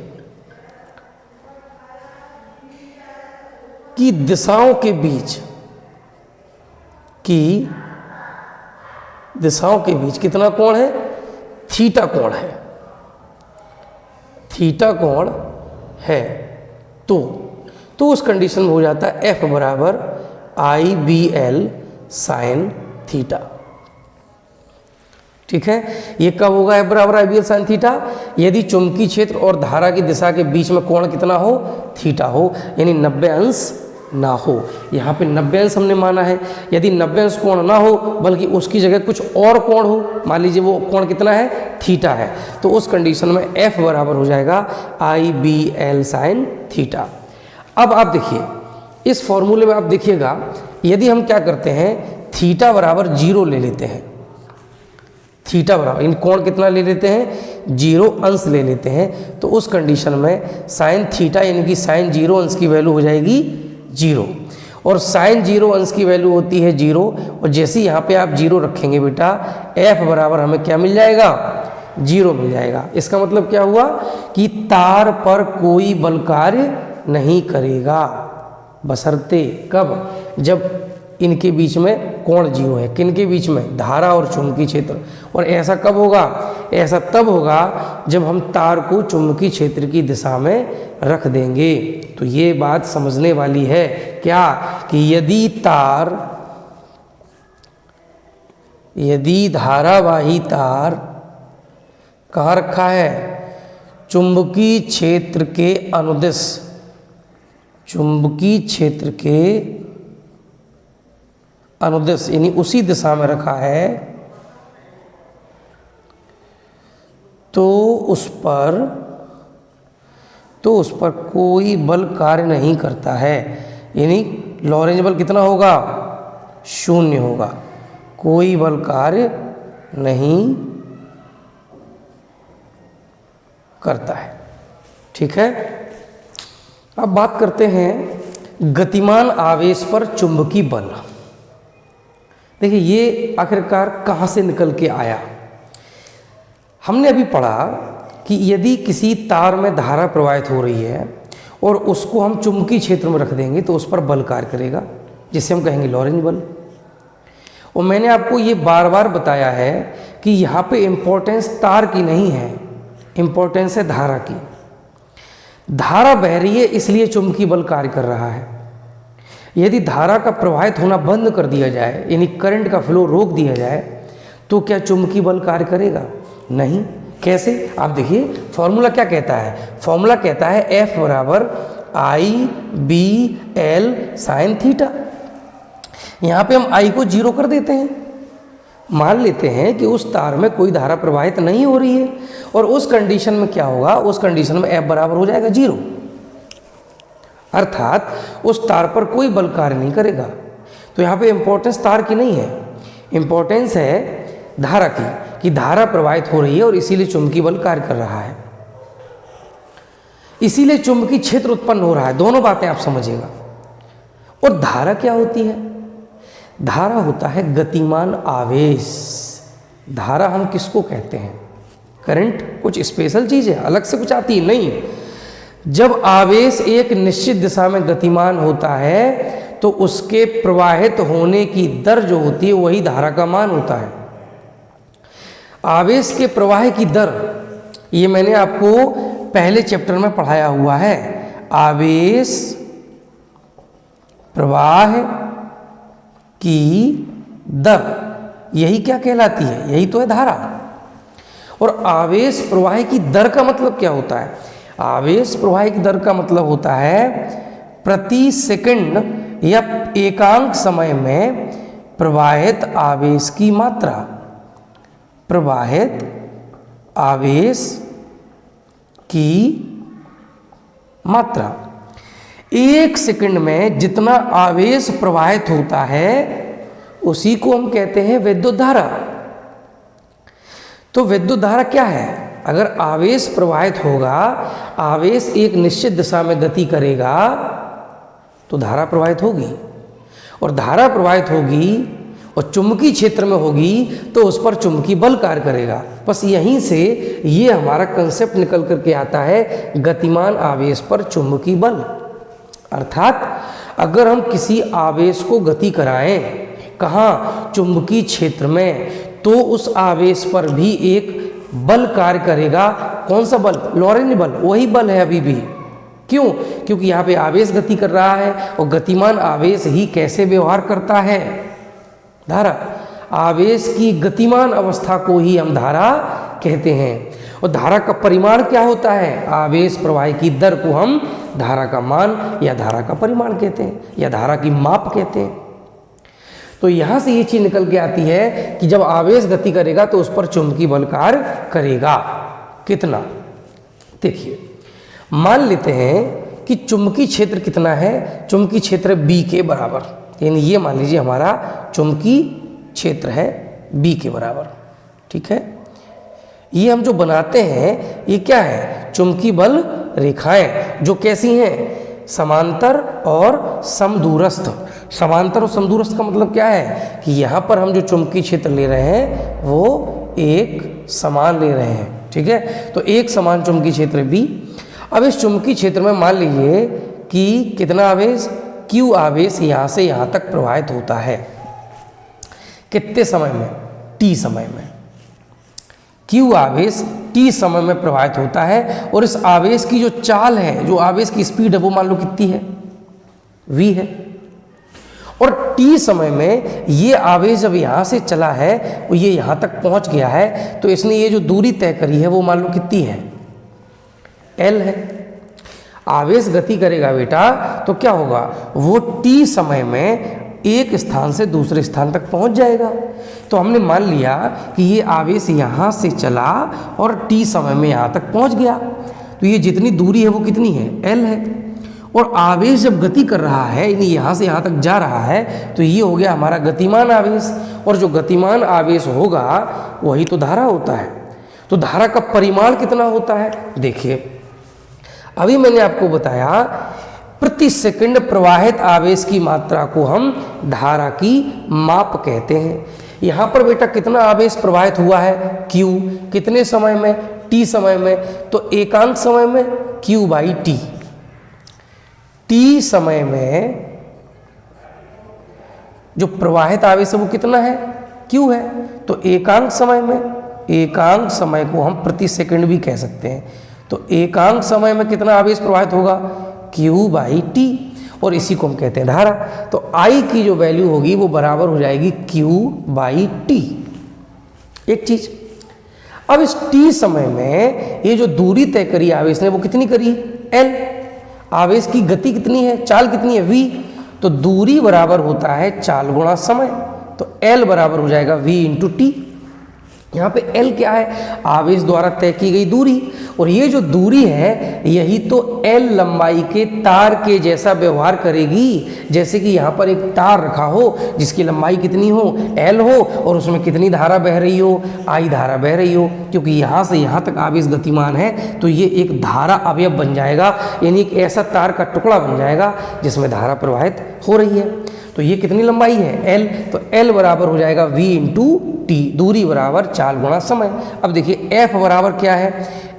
की दिशाओं के बीच कितना कोण है? थीटा कोण है, थीटा कोण है। तो उस कंडीशन में हो जाता है F बराबर IBL साइन थीटा। ठीक है, ये कब होगा F बराबर IBL साइन थीटा? यदि चुंबकीय क्षेत्र और धारा की दिशा के बीच में कोण कितना हो? थीटा हो, यानी 90 अंश ना हो। यहाँ पे 90 अंश हमने माना है। यदि 90 अंश कोण ना हो बल्कि उसकी जगह कुछ और कोण हो, मान लीजिए वो कोण कितना है? थीटा है, तो उस कंडीशन में F बराबर हो जाएगा IBL साइन थीटा। अब आप देखिए इस फॉर्मूले में, आप देखिएगा यदि हम क्या करते हैं, थीटा बराबर 0 ले लेते हैं, थीटा बराबर इन कोण कितना ले लेते हैं? 0 अंश ले लेते हैं, तो उस कंडीशन में साइन थीटा यानी कि साइन 0 अंश की वैल्यू हो जाएगी 0, और साइन 0 अंश की वैल्यू होती है 0, और जैसे यहाँ पे आप 0 रखेंगे बेटा, F बराबर हमें क्या मिल जाएगा? 0 मिल जाएगा। इसका मतलब क्या हुआ कि तार पर कोई बल कार्य नहीं करेगा, बशर्ते कब? जब इनके बीच में कोण 0 है। किनके बीच में? धारा और चुंबकीय क्षेत्र। और ऐसा कब होगा? ऐसा तब होगा जब हम तार को चुंबकीय क्षेत्र की दिशा में रख देंगे। तो ये बात समझने वाली है क्या, कि यदि धारावाही तार कहाँ रखा है? चुंबकीय क्षेत्र के अनुदिश, चुंबकीय क्षेत्र के अनुदिश यानी उसी दिशा में रखा है, तो उस पर कोई बल कार्य नहीं करता है, यानी लॉरेंज बल कितना होगा? 0 होगा, कोई बल कार्य नहीं करता है। ठीक है, अब बात करते हैं गतिमान आवेश पर चुंबकीय बल। देखिए ये आखिरकार कहाँ से निकल के आया? हमने अभी पढ़ा कि यदि किसी तार में धारा प्रवाहित हो रही है और उसको हम चुंबकीय क्षेत्र में रख देंगे तो उस पर बल कार्य करेगा, जिसे हम कहेंगे लॉरेंज बल। और मैंने आपको ये बार बार बताया है कि यहाँ पे इम्पोर्टेंस तार की नहीं है, इम्पोर्टेंस है धारा की। धारा बह रही है इसलिए चुंबकीय बल कार्य कर रहा है। यदि धारा का प्रवाहित होना बंद कर दिया जाए, यानी करंट का फ्लो रोक दिया जाए, तो क्या चुंबकीय बल कार्य करेगा? नहीं। कैसे? आप देखिए फॉर्मूला क्या कहता है? फॉर्मूला कहता है F बराबर IBL साइन थीटा। यहाँ पे हम I को 0 कर देते हैं, मान लेते हैं कि उस तार में कोई धारा प्रवाहित नहीं हो रही है, और उस कंडीशन में क्या होगा? उस कंडीशन में F बराबर हो जाएगा 0, अर्थात उस तार पर कोई बल कार्य नहीं करेगा। तो यहाँ पे इम्पोर्टेंस तार की नहीं है, इम्पोर्टेंस है धारा की, कि धारा प्रवाहित हो रही है और इसीलिए चुंबकीय बल कार्य कर रहा है, इसीलिए चुंबकीय क्षेत्र उत्पन्न हो रहा है। दोनों बातें आप समझिएगा। और धारा क्या होती है? धारा होता है गतिमान आवेश। धारा हम किसको कहते हैं? करंट कुछ स्पेशल चीज़ है, अलग से कुछ आती है? नहीं। जब आवेश एक निश्चित दिशा में गतिमान होता है तो उसके प्रवाहित होने की दर जो होती है वही धारा का मान होता है। आवेश के प्रवाह की दर, ये मैंने आपको पहले चैप्टर में पढ़ाया हुआ है। आवेश प्रवाह की दर, यही क्या कहलाती है? यही तो है धारा। और आवेश प्रवाह की दर का मतलब क्या होता है? आवेश प्रवाह की दर का मतलब होता है प्रति सेकंड या एकांक समय में प्रवाहित आवेश की मात्रा। प्रवाहित आवेश की मात्रा, एक सेकंड में जितना आवेश प्रवाहित होता है उसी को हम कहते हैं विद्युत धारा। तो विद्युत धारा क्या है? अगर आवेश प्रवाहित होगा, आवेश एक निश्चित दिशा में गति करेगा तो धारा प्रवाहित होगी, और धारा प्रवाहित होगी और चुंबकीय क्षेत्र में होगी तो उस पर चुंबकीय बल कार्य करेगा। बस यहीं से ये हमारा कंसेप्ट निकल करके आता है, गतिमान आवेश पर चुंबकीय बल। अर्थात अगर हम किसी आवेश को गति कराएं, कहाँ, चुंबकीय क्षेत्र में, तो उस आवेश पर भी एक बल कार्य करेगा। कौन सा बल? लॉरेंज बल। वही बल है अभी भी। क्यों? क्योंकि यहाँ पे आवेश गति कर रहा है और गतिमान आवेश ही कैसे व्यवहार करता है? धारा। आवेश की गतिमान अवस्था को ही हम धारा कहते हैं। और धारा का परिमाण क्या होता है? आवेश प्रवाह की दर को हम धारा का मान या धारा का परिमाण कहते हैं या धारा की माप कहते हैं। तो यहाँ से ये चीज निकल के आती है कि जब आवेश गति करेगा तो उस पर चुंबकीय बल कार्य करेगा। कितना? देखिए, मान लेते हैं कि चुंबकीय क्षेत्र कितना है? चुंबकीय क्षेत्र B के बराबर, यानी ये मान लीजिए हमारा चुंबकीय क्षेत्र है B के बराबर। ठीक है, ये हम जो बनाते हैं ये क्या है? चुंबकीय बल रेखाएं, जो कैसी हैं? समांतर और समदूरस्थ। समांतर और समदूरस्थ का मतलब क्या है कि यहाँ पर हम जो चुंबकीय क्षेत्र ले रहे हैं वो एक समान ले रहे हैं। ठीक है, तो एक समान चुंबकीय क्षेत्र B। अब इस चुंबकीय क्षेत्र में मान लीजिए कि कितना आवेश? Q आवेश यहाँ से यहाँ तक प्रवाहित होता है। कितने समय में? T समय में। Q आवेश T समय में प्रवाहित होता है और इस आवेश की जो चाल है, जो आवेश की स्पीड है, वो मान लो कितनी है? V है। और T समय में ये आवेश जब यहाँ से चला है और ये यहाँ तक पहुँच गया है, तो इसने ये जो दूरी तय करी है वो मान लो कितनी है? L है। आवेश गति करेगा बेटा तो क्या होगा? वो T समय में एक स्थान से दूसरे स्थान तक पहुंच जाएगा। तो हमने मान लिया कि ये आवेश यहाँ से चला और T समय में यहाँ तक पहुंच गया, तो ये जितनी दूरी है वो कितनी है? L है। और आवेश जब गति कर रहा है, यानी यहाँ से यहाँ तक जा रहा है, तो ये हो गया हमारा गतिमान आवेश। और जो गतिमान आवेश होगा वही तो धारा होता है। तो धारा का परिमाण कितना होता है? देखिए, अभी मैंने आपको बताया प्रति सेकंड प्रवाहित आवेश की मात्रा को हम धारा की माप कहते हैं। यहाँ पर बेटा कितना आवेश प्रवाहित हुआ है? Q। कितने समय में? T समय में। तो एकांक समय में Q/T। T समय में जो प्रवाहित आवेश है वो कितना है? Q है। तो एकांक समय में, एकांक समय को हम प्रति सेकंड भी कह सकते हैं। तो एकांक समय में कितना आवेश प्रवाहित होगा? Q/T। और इसी को हम कहते हैं धारा। तो I की जो वैल्यू होगी वो बराबर हो जाएगी Q/T। एक चीज, अब इस T समय में ये जो दूरी तय करी आवेश ने वो कितनी करी? L। आवेश की गति कितनी है? चाल कितनी है? V। तो दूरी बराबर होता है चाल गुणा समय। तो L बराबर हो जाएगा V × T। यहाँ पे L क्या है? आवेश द्वारा तय की गई दूरी। और ये जो दूरी है यही तो L लंबाई के तार के जैसा व्यवहार करेगी। जैसे कि यहाँ पर एक तार रखा हो जिसकी लंबाई कितनी हो? L हो और उसमें कितनी धारा बह रही हो? I धारा बह रही हो। क्योंकि यहाँ से यहाँ तक आवेश गतिमान है तो ये एक धारा अवयव बन जाएगा, यानी एक ऐसा तार का टुकड़ा बन जाएगा जिसमें धारा प्रवाहित हो रही है। तो ये कितनी लंबाई है? L। तो L बराबर हो जाएगा V × T। दूरी बराबर चाल गुणा समय। अब देखिए F बराबर क्या है?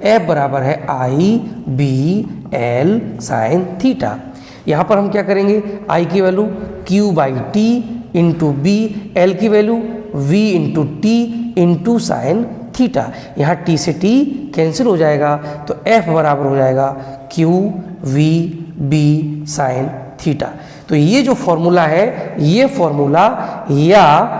F बराबर है I/B/L sin थीटा। यहाँ पर हम क्या करेंगे? I की वैल्यू Q/T × B, L की value V × T × sin theta. यहाँ T से T कैंसिल हो जाएगा तो F बराबर हो जाएगा QV/B sin थीटा। तो ये जो फॉर्मूला है, ये फॉर्मूला या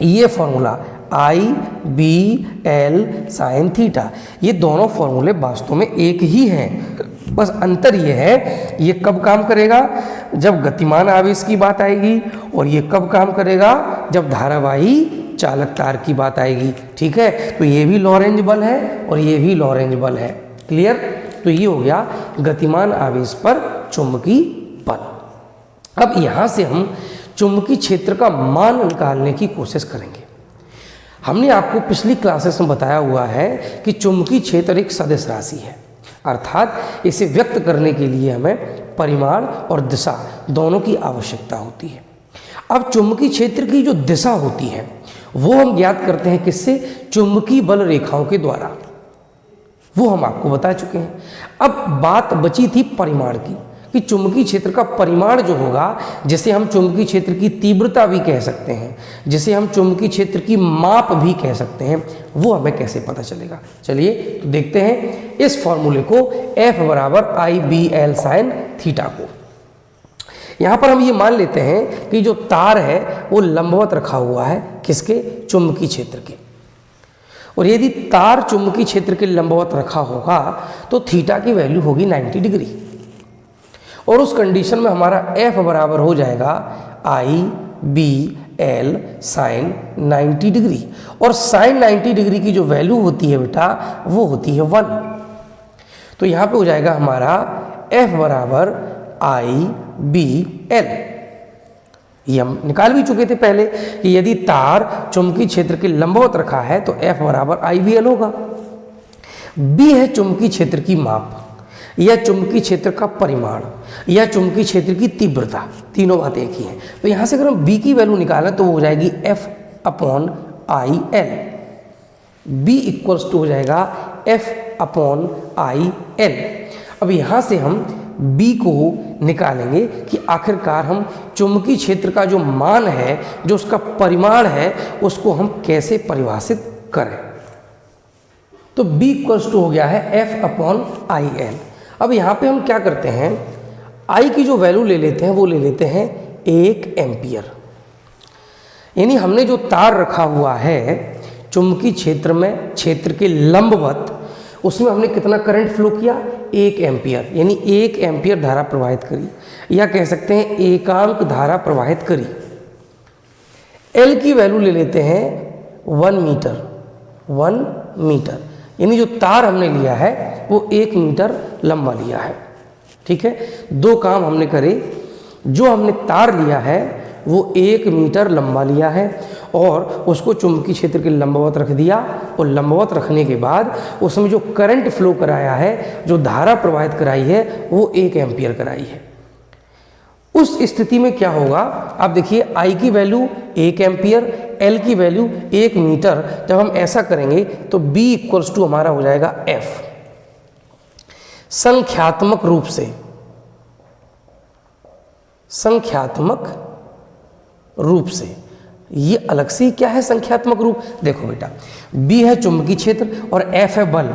ये फॉर्मूला I/B/L sin थीटा, ये दोनों फॉर्मूले वास्तव में एक ही हैं। बस अंतर ये है, ये कब काम करेगा? जब गतिमान आवेश की बात आएगी, और ये कब काम करेगा? जब धारावाही चालक तार की बात आएगी। ठीक है, तो ये भी लॉरेंज बल है और ये भी लॉरेंज बल है। क्लियर? तो ये हो गया गतिमान आवेश पर चुंबकीय बल। अब यहाँ से हम चुंबकीय क्षेत्र का मान निकालने की कोशिश करेंगे। हमने आपको पिछली क्लासेस में बताया हुआ है कि चुंबकीय क्षेत्र एक सदिश राशि है, अर्थात इसे व्यक्त करने के लिए हमें परिमाण और दिशा दोनों की आवश्यकता होती है। अब चुंबकीय क्षेत्र की जो दिशा होती है वो हम ज्ञात करते हैं किससे? चुंबकीय बल रेखाओं के द्वारा। वो हम आपको बता चुके हैं। अब बात बची थी परिमाण की। कि चुंबकीय क्षेत्र का परिमाण जो होगा, जिसे हम चुंबकीय क्षेत्र की तीव्रता भी कह सकते हैं, जिसे हम चुंबकीय क्षेत्र की माप भी कह सकते हैं, वो हमें कैसे पता चलेगा। चलिए तो देखते हैं इस फॉर्मूले को, F बराबर IBL साइन थीटा को। यहाँ पर हम ये मान लेते हैं कि जो तार है वो लंबवत रखा हुआ है किसके, चुंबकीय क्षेत्र के। और यदि तार चुंबकीय क्षेत्र के लंबवत रखा होगा तो थीटा की वैल्यू होगी 90 डिग्री। और उस कंडीशन में हमारा F बराबर हो जाएगा IBL साइन 90 डिग्री। और साइन 90 डिग्री की जो वैल्यू होती है बेटा वो होती है 1। तो यहाँ पे हो जाएगा हमारा F बराबर IBL। ये हम निकाल भी चुके थे पहले कि यदि तार चुंबकीय क्षेत्र के लंबवत रखा है तो F बराबर IBL होगा। B है चुंबकीय क्षेत्र की माप, या चुंबकीय क्षेत्र का परिमाण, या चुंबकीय क्षेत्र की तीव्रता, तीनों बातें एक ही हैं। तो यहाँ से अगर हम B की वैल्यू निकालें तो वो हो जाएगी F upon IL। B equals to हो जाएगा F अपॉन IL। अब यहाँ से हम B को निकालेंगे कि आखिरकार हम चुंबकीय क्षेत्र का जो मान है, जो उसका परिमाण है, उसको हम कैसे परिभाषित करें। तो B इक्वल्स टू हो गया है F अपॉन IL। अब यहाँ पे हम क्या करते हैं, I की जो वैल्यू ले लेते हैं वो ले लेते हैं 1 एम्पियर। यानी हमने जो तार रखा हुआ है चुंबकीय क्षेत्र में, क्षेत्र के लंबवत, उसमें हमने कितना करंट फ्लो किया, 1 एम्पियर, यानी 1 एम्पियर धारा प्रवाहित करी, या कह सकते हैं एकांक धारा प्रवाहित करी। L की वैल्यू ले लेते हैं 1 मीटर, 1 मीटर, यानी जो तार हमने लिया है वो 1 मीटर लंबा लिया है। ठीक है, दो काम हमने करे, जो हमने तार लिया है वो 1 मीटर लंबा लिया है और उसको चुंबकीय क्षेत्र के लंबवत रख दिया, और लंबवत रखने के बाद उसमें जो करंट फ्लो कराया है, जो धारा प्रवाहित कराई है, वो 1 एम्पियर कराई है। उस स्थिति में क्या होगा, आप देखिए I की वैल्यू 1 एम्पियर, L की वैल्यू 1 मीटर। जब हम ऐसा करेंगे तो B इक्वल्स टू हमारा हो जाएगा F। संख्यात्मक रूप से, संख्यात्मक रूप से, ये अलग से क्या है संख्यात्मक रूप। देखो बेटा, B है चुंबकीय क्षेत्र और F है बल।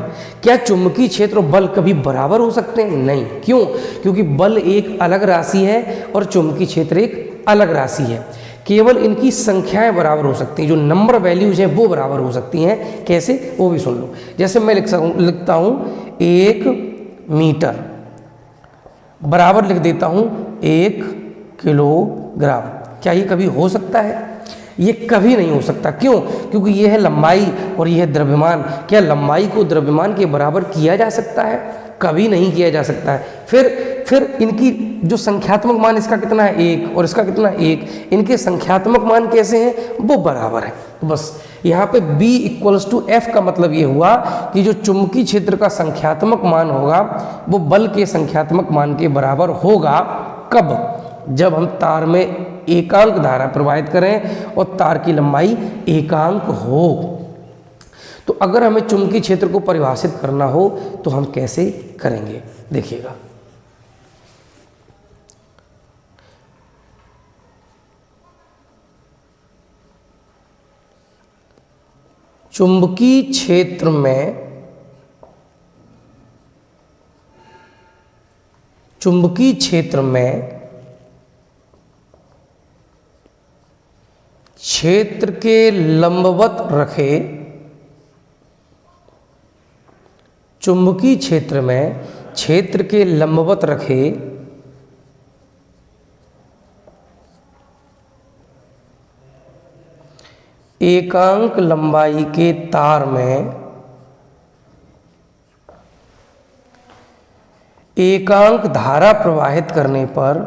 क्या चुंबकीय क्षेत्र और बल कभी बराबर हो सकते हैं? नहीं। क्यों? क्योंकि बल एक अलग राशि है और चुंबकीय क्षेत्र एक अलग राशि है। केवल इनकी संख्याएं बराबर हो सकती हैं, जो नंबर वैल्यूज हैं वो बराबर हो सकती हैं। कैसे, वो भी सुन लो। जैसे मैं लिखता हूँ 1 मीटर बराबर लिख देता हूँ 1 किलोग्राम। क्या ये कभी हो सकता है? ये कभी नहीं हो सकता। क्यों? क्योंकि ये है लंबाई और ये है द्रव्यमान। क्या लंबाई को द्रव्यमान के बराबर किया जा सकता है? कभी नहीं किया जा सकता है। फिर इनकी जो संख्यात्मक मान, इसका कितना है 1 और इसका कितना 1, इनके संख्यात्मक मान कैसे हैं? वो बराबर है। तो बस यहाँ पे B इक्वल्स टू F का मतलब ये हुआ कि जो चुंबकीय क्षेत्र का संख्यात्मक मान होगा वो बल के संख्यात्मक मान के बराबर होगा। कब? जब हम तार में एकांक धारा प्रवाहित करें और तार की लंबाई एकांक हो। तो अगर हमें चुंबकीय क्षेत्र को परिभाषित करना हो तो हम कैसे करेंगे, देखिएगा। चुंबकीय क्षेत्र में, चुंबकीय क्षेत्र में क्षेत्र के लंबवत रखे, चुंबकीय क्षेत्र में क्षेत्र के लंबवत रखे एकांक लंबाई के तार में एकांक धारा प्रवाहित करने पर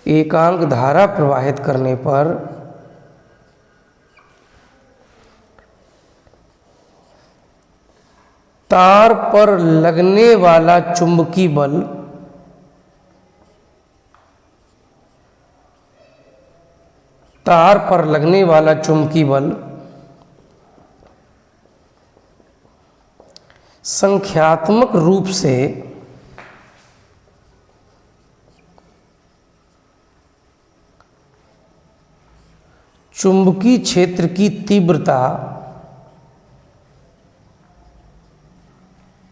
एकांक धारा प्रवाहित करने पर तार पर लगने वाला चुंबकीय बल तार पर लगने वाला चुंबकीय बल संख्यात्मक रूप से चुंबकीय क्षेत्र की तीव्रता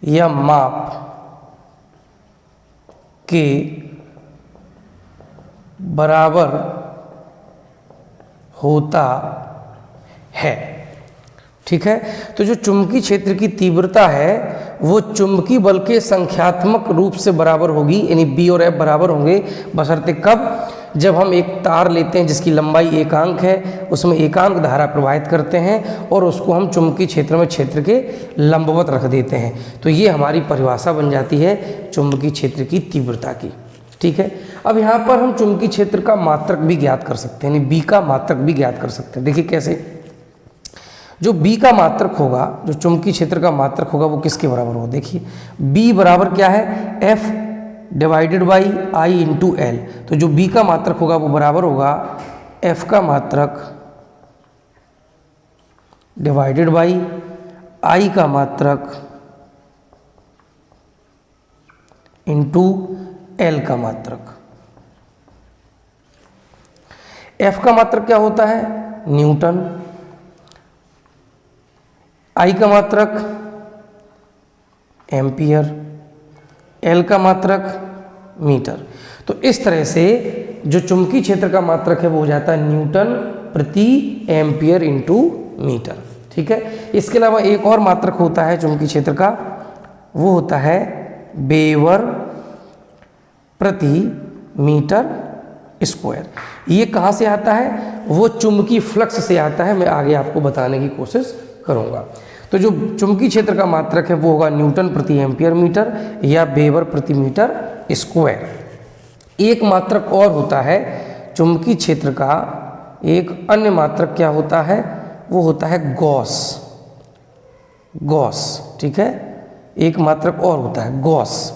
या माप के बराबर होता है। ठीक है, तो जो चुंबकीय क्षेत्र की तीव्रता है वो चुंबकीय बल के संख्यात्मक रूप से बराबर होगी, यानी बी और एफ बराबर होंगे, बशर्ते कब, जब हम एक तार लेते हैं जिसकी लंबाई एकांक है, उसमें एकांक धारा प्रवाहित करते हैं और उसको हम चुंबकीय क्षेत्र में क्षेत्र के लंबवत रख देते हैं, तो ये हमारी परिभाषा बन जाती है चुंबकीय क्षेत्र की तीव्रता की। ठीक है, अब यहाँ पर हम चुंबकीय क्षेत्र का मात्रक भी ज्ञात कर सकते हैं, यानी बी का मात्रक भी ज्ञात कर सकते हैं। देखिए कैसे, जो बी का मात्रक होगा, जो चुंबकीय क्षेत्र का मात्रक होगा वो किसके बराबर होगा, देखिए बी बराबर क्या है, F divided by I into L. तो जो बी का मात्रक होगा वो बराबर होगा एफ का मात्रक डिवाइडेड बाई आई का मात्रक इंटू एल का मात्रक। एफ का मात्रक क्या होता है, न्यूटन, आई का मात्रक एम्पियर, एल का मात्रक मीटर। तो इस तरह से जो चुंबकीय क्षेत्र का मात्रक है वो हो जाता है न्यूटन प्रति एम्पियर इंटू मीटर। ठीक है, इसके अलावा एक और मात्रक होता है चुंबकीय क्षेत्र का, वो होता है वेबर प्रति मीटर स्क्वायर। ये कहाँ से आता है, वो चुंबकीय फ्लक्स से आता है, मैं आगे आपको बताने की कोशिश करूँगा। तो जो चुंबकीय क्षेत्र का मात्रक है वो होगा न्यूटन प्रति एम्पियर मीटर या वेबर प्रति मीटर स्क्वायर। एक मात्रक और होता है चुंबकीय क्षेत्र का, एक अन्य मात्रक क्या होता है, वो होता है गॉस। गॉस, ठीक है, एक मात्रक और होता है गॉस।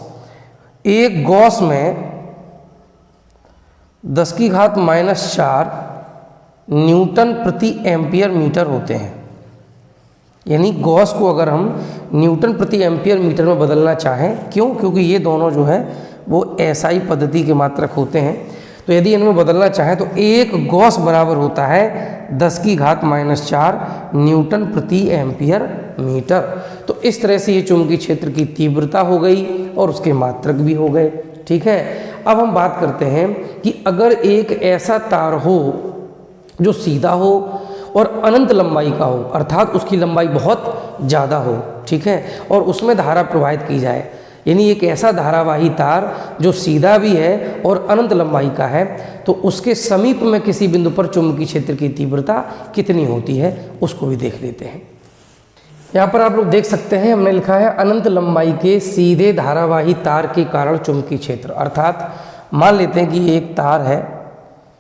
एक गॉस में 10⁻⁴ न्यूटन प्रति एम्पियर मीटर होते हैं। यानी गॉस को अगर हम न्यूटन प्रति एम्पियर मीटर में बदलना चाहें, क्यों, क्योंकि ये दोनों जो है वो एसआई पद्धति के मात्रक होते हैं, तो यदि इनमें बदलना चाहें तो एक गॉस बराबर होता है 10⁻⁴ न्यूटन प्रति एम्पियर मीटर। तो इस तरह से ये चुंबकीय क्षेत्र की तीव्रता हो गई और उसके मात्रक भी हो गए। ठीक है, अब हम बात करते हैं कि अगर एक ऐसा तार हो जो सीधा हो और अनंत लंबाई का हो, अर्थात उसकी लंबाई बहुत ज़्यादा हो, ठीक है, और उसमें धारा प्रवाहित की जाए, यानी एक ऐसा धारावाही तार जो सीधा भी है और अनंत लंबाई का है, तो उसके समीप में किसी बिंदु पर चुंबकीय क्षेत्र की तीव्रता कितनी होती है उसको भी देख लेते हैं। यहाँ पर आप लोग देख सकते हैं, हमने लिखा है अनंत लंबाई के सीधे धारावाही तार के कारण चुंबकीय क्षेत्र। अर्थात मान लेते हैं कि एक तार है,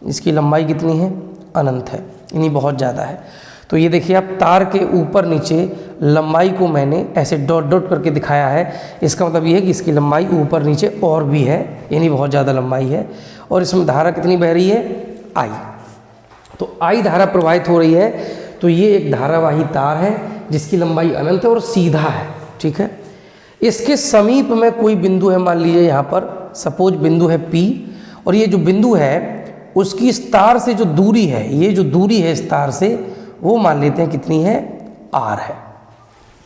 इसकी लंबाई कितनी है, अनंत है, यानी बहुत ज़्यादा है। तो ये देखिए आप तार के ऊपर नीचे लंबाई को मैंने ऐसे डॉट डॉट करके दिखाया है। इसका मतलब ये है कि इसकी लंबाई ऊपर नीचे और भी है, यानी बहुत ज़्यादा लंबाई है, और इसमें धारा कितनी बह रही है, आई। तो आई धारा प्रवाहित हो रही है, तो ये एक धारावाही तार है जिसकी लंबाई अनंत है और सीधा है। ठीक है, इसके समीप में कोई बिंदु है, मान लीजिए यहाँ पर सपोज बिंदु है P, और ये जो बिंदु है उसकी इस तार से जो दूरी है, ये जो दूरी है इस तार से, वो मान लेते हैं कितनी है, R है।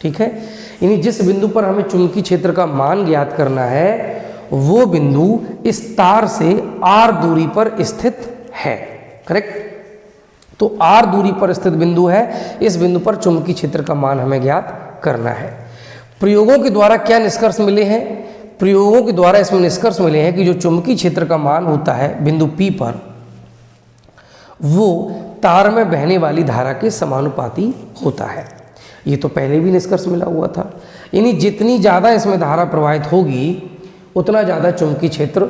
ठीक है, यानी जिस बिंदु पर हमें चुंबकीय क्षेत्र का मान ज्ञात करना है वो बिंदु इस तार से R दूरी पर स्थित है। करेक्ट, तो R दूरी पर स्थित बिंदु है, इस बिंदु पर चुंबकीय क्षेत्र का मान हमें ज्ञात करना है। प्रयोगों के द्वारा क्या निष्कर्ष मिले हैं, प्रयोगों के द्वारा इसमें निष्कर्ष मिले हैं कि जो चुंबकीय क्षेत्र का मान होता है बिंदु P पर, वो तार में बहने वाली धारा के समानुपाती होता है। ये तो पहले भी निष्कर्ष मिला हुआ था, यानी जितनी ज़्यादा इसमें धारा प्रवाहित होगी उतना ज़्यादा चुंबकीय क्षेत्र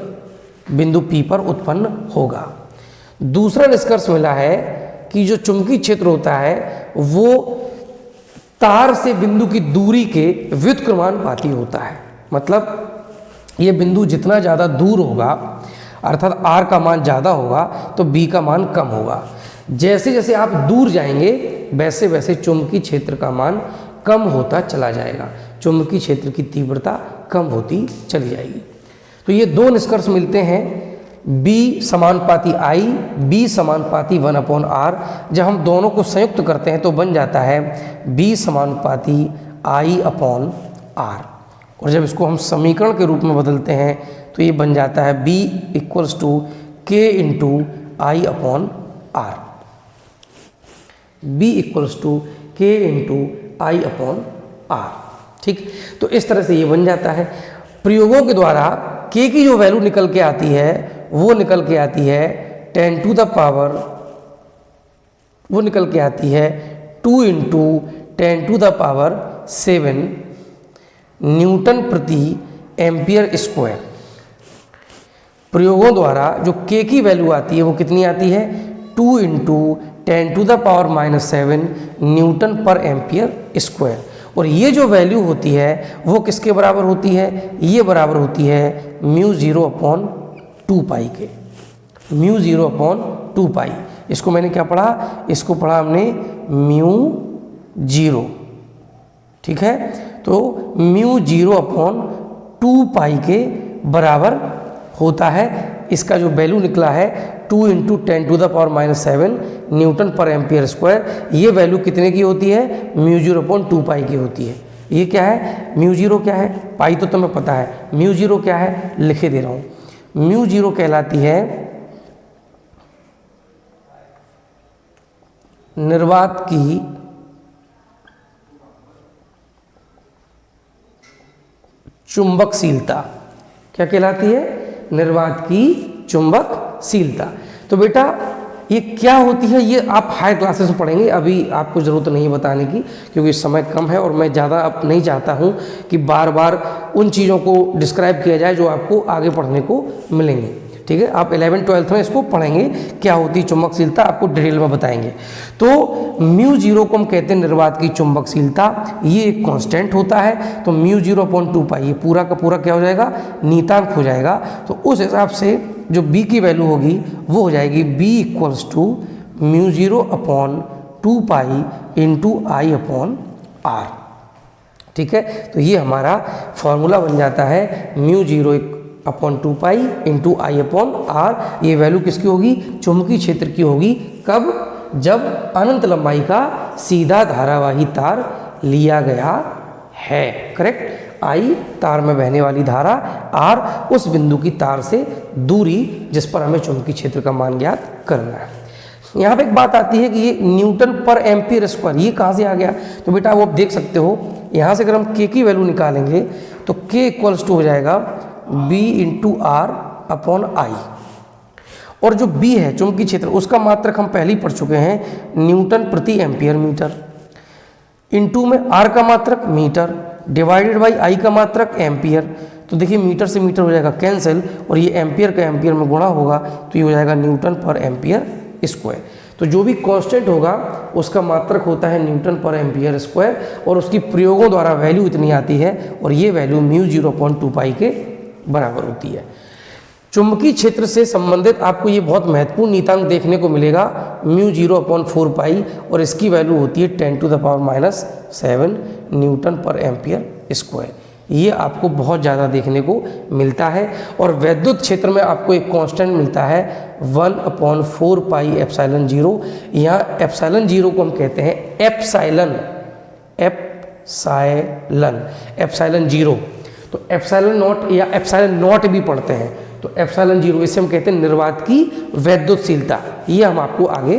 बिंदु P पर उत्पन्न होगा। दूसरा निष्कर्ष मिला है कि जो चुंबकीय क्षेत्र होता है वो तार से बिंदु की दूरी के व्युत्क्रमानुपाती होता है। मतलब ये बिंदु जितना ज़्यादा दूर होगा, अर्थात R का मान ज़्यादा होगा तो B का मान कम होगा। जैसे जैसे आप दूर जाएंगे वैसे वैसे चुंबकीय क्षेत्र का मान कम होता चला जाएगा, चुंबकीय क्षेत्र की तीव्रता कम होती चली जाएगी। तो ये दो निष्कर्ष मिलते हैं, B समानुपाती I, B समानुपाती 1/r। जब हम दोनों को संयुक्त करते हैं तो बन जाता है B समानुपाती I/r। और जब इसको हम समीकरण के रूप में बदलते हैं तो ये बन जाता है B = K × I/r। B = K × I/r। ठीक, तो इस तरह से ये बन जाता है। प्रयोगों के द्वारा K की जो वैल्यू निकल के आती है वो निकल के आती है 2 × 10⁻⁷ न्यूटन प्रति एम्पियर स्क्वायर। प्रयोगों द्वारा जो K की वैल्यू आती है वो कितनी आती है 2 × 10⁻⁷ न्यूटन पर एम्पियर स्क्वायर। और ये जो वैल्यू होती है वो किसके बराबर होती है, ये बराबर होती है μ0/2π के, μ0/2π। इसको मैंने क्या पढ़ा, इसको पढ़ा हमने μ0, ठीक है। तो μ0/2π के बराबर होता है। इसका जो वैल्यू निकला है 2 × 10⁻⁷ न्यूटन पर एम्पियर स्क्वायर। ये वैल्यू कितने की होती है, μ0/2π की होती है। ये क्या है, μ0 क्या है, पाई तो तुम्हें पता है, μ0 क्या है लिखे दे रहा हूँ। μ0 कहलाती है निर्वात की चुंबकशीलता। क्या कहलाती है, निर्वात की चुंबकशीलता। तो बेटा ये क्या होती है ये आप हायर क्लासेस में पढ़ेंगे, अभी आपको ज़रूरत नहीं बताने की क्योंकि समय कम है और मैं ज़्यादा अब नहीं चाहता हूँ कि बार बार उन चीज़ों को डिस्क्राइब किया जाए जो आपको आगे पढ़ने को मिलेंगे। ठीक है, आप 11th-12th में इसको पढ़ेंगे, क्या होती है चुंबकशीलता आपको डिटेल में बताएंगे। तो μ0 को हम कहते हैं निर्वात की चुंबकशीलता, ये एक कांस्टेंट होता है। तो μ0/2π ये पूरा का पूरा क्या हो जाएगा, नियतांक हो जाएगा। तो उस हिसाब से जो B की वैल्यू होगी वो हो जाएगी B = μ0/2π × I/r। ठीक है, तो ये हमारा फॉर्मूला बन जाता है μ0/2π × I/r। ये वैल्यू किसकी होगी, चुंबकीय क्षेत्र की होगी। कब, जब अनंत लंबाई का सीधा धारावाही तार लिया गया है। करेक्ट, I तार में बहने वाली धारा, R उस बिंदु की तार से दूरी जिस पर हमें चुंबकीय क्षेत्र का मान ज्ञात करना है। यहाँ पे एक बात आती है कि ये न्यूटन पर एम्पियर स्क्वायर ये कहाँ से आ गया। तो बेटा वो आप देख सकते हो, यहाँ से अगर हम K की वैल्यू निकालेंगे तो K = हो जाएगा B × R/I। और जो B है चुंबकीय क्षेत्र उसका मात्रक हम पहले ही पढ़ चुके हैं, न्यूटन प्रति एम्पियर मीटर। इनटू में R का मात्रक मीटर, डिवाइडेड बाई I का मात्रक एम्पियर। तो देखिए मीटर से मीटर हो जाएगा कैंसिल और ये एम्पियर का एम्पियर में गुणा होगा तो ये हो जाएगा न्यूटन पर एम्पियर स्क्वायर। तो जो भी कांस्टेंट होगा उसका मात्रक होता है न्यूटन पर एम्पियर स्क्वायर और उसकी प्रयोगों द्वारा वैल्यू इतनी आती है और ये वैल्यू μ0/2π के बराबर होती है। चुंबकीय क्षेत्र से संबंधित आपको ये बहुत महत्वपूर्ण नियतांक देखने को मिलेगा μ0/4π और इसकी वैल्यू होती है 10⁻⁷ न्यूटन पर एम्पियर स्क्वायर। ये आपको बहुत ज़्यादा देखने को मिलता है। और वैद्युत क्षेत्र में आपको एक कांस्टेंट मिलता है 1/4πε0। यहाँ ε0 को हम कहते हैं एप्सिलॉन। तो ε0 या ε0 भी पढ़ते हैं। तो ε0 इसे हम कहते हैं निर्वात की वैद्युतशीलता। ये हम आपको आगे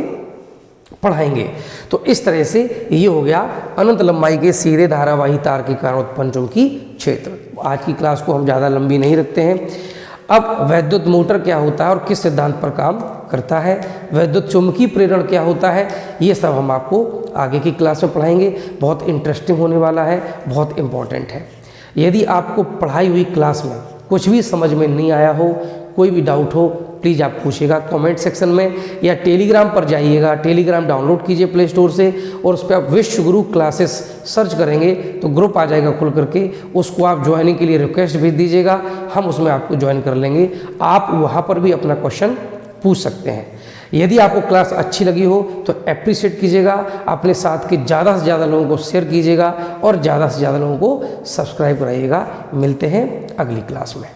पढ़ाएंगे। तो इस तरह से ये हो गया अनंत लंबाई के सीधे धारावाही तार के कारण उत्पन्न चुंबकीय क्षेत्र। आज की क्लास को हम ज़्यादा लंबी नहीं रखते हैं। अब वैद्युत मोटर क्या होता है और किस सिद्धांत पर काम करता है, वैद्युत चुंबकीय प्रेरण क्या होता है, ये सब हम आपको आगे की क्लास में पढ़ाएंगे। बहुत इंटरेस्टिंग होने वाला है, बहुत इम्पॉर्टेंट है। यदि आपको पढ़ाई हुई क्लास में कुछ भी समझ में नहीं आया हो, कोई भी डाउट हो, प्लीज़ आप पूछिएगा कमेंट सेक्शन में या टेलीग्राम पर जाइएगा। टेलीग्राम डाउनलोड कीजिए प्ले स्टोर से और उस पर आप विश्व गुरु क्लासेस सर्च करेंगे तो ग्रुप आ जाएगा खुल करके। उसको आप ज्वाइनिंग के लिए रिक्वेस्ट भेज दीजिएगा, हम उसमें आपको ज्वाइन कर लेंगे। आप वहाँ पर भी अपना क्वेश्चन पूछ सकते हैं। यदि आपको क्लास अच्छी लगी हो तो एप्रिशिएट कीजिएगा, अपने साथ के ज़्यादा से ज़्यादा लोगों को शेयर कीजिएगा और ज़्यादा से ज़्यादा लोगों को सब्सक्राइब कराइएगा। मिलते हैं अगली क्लास में।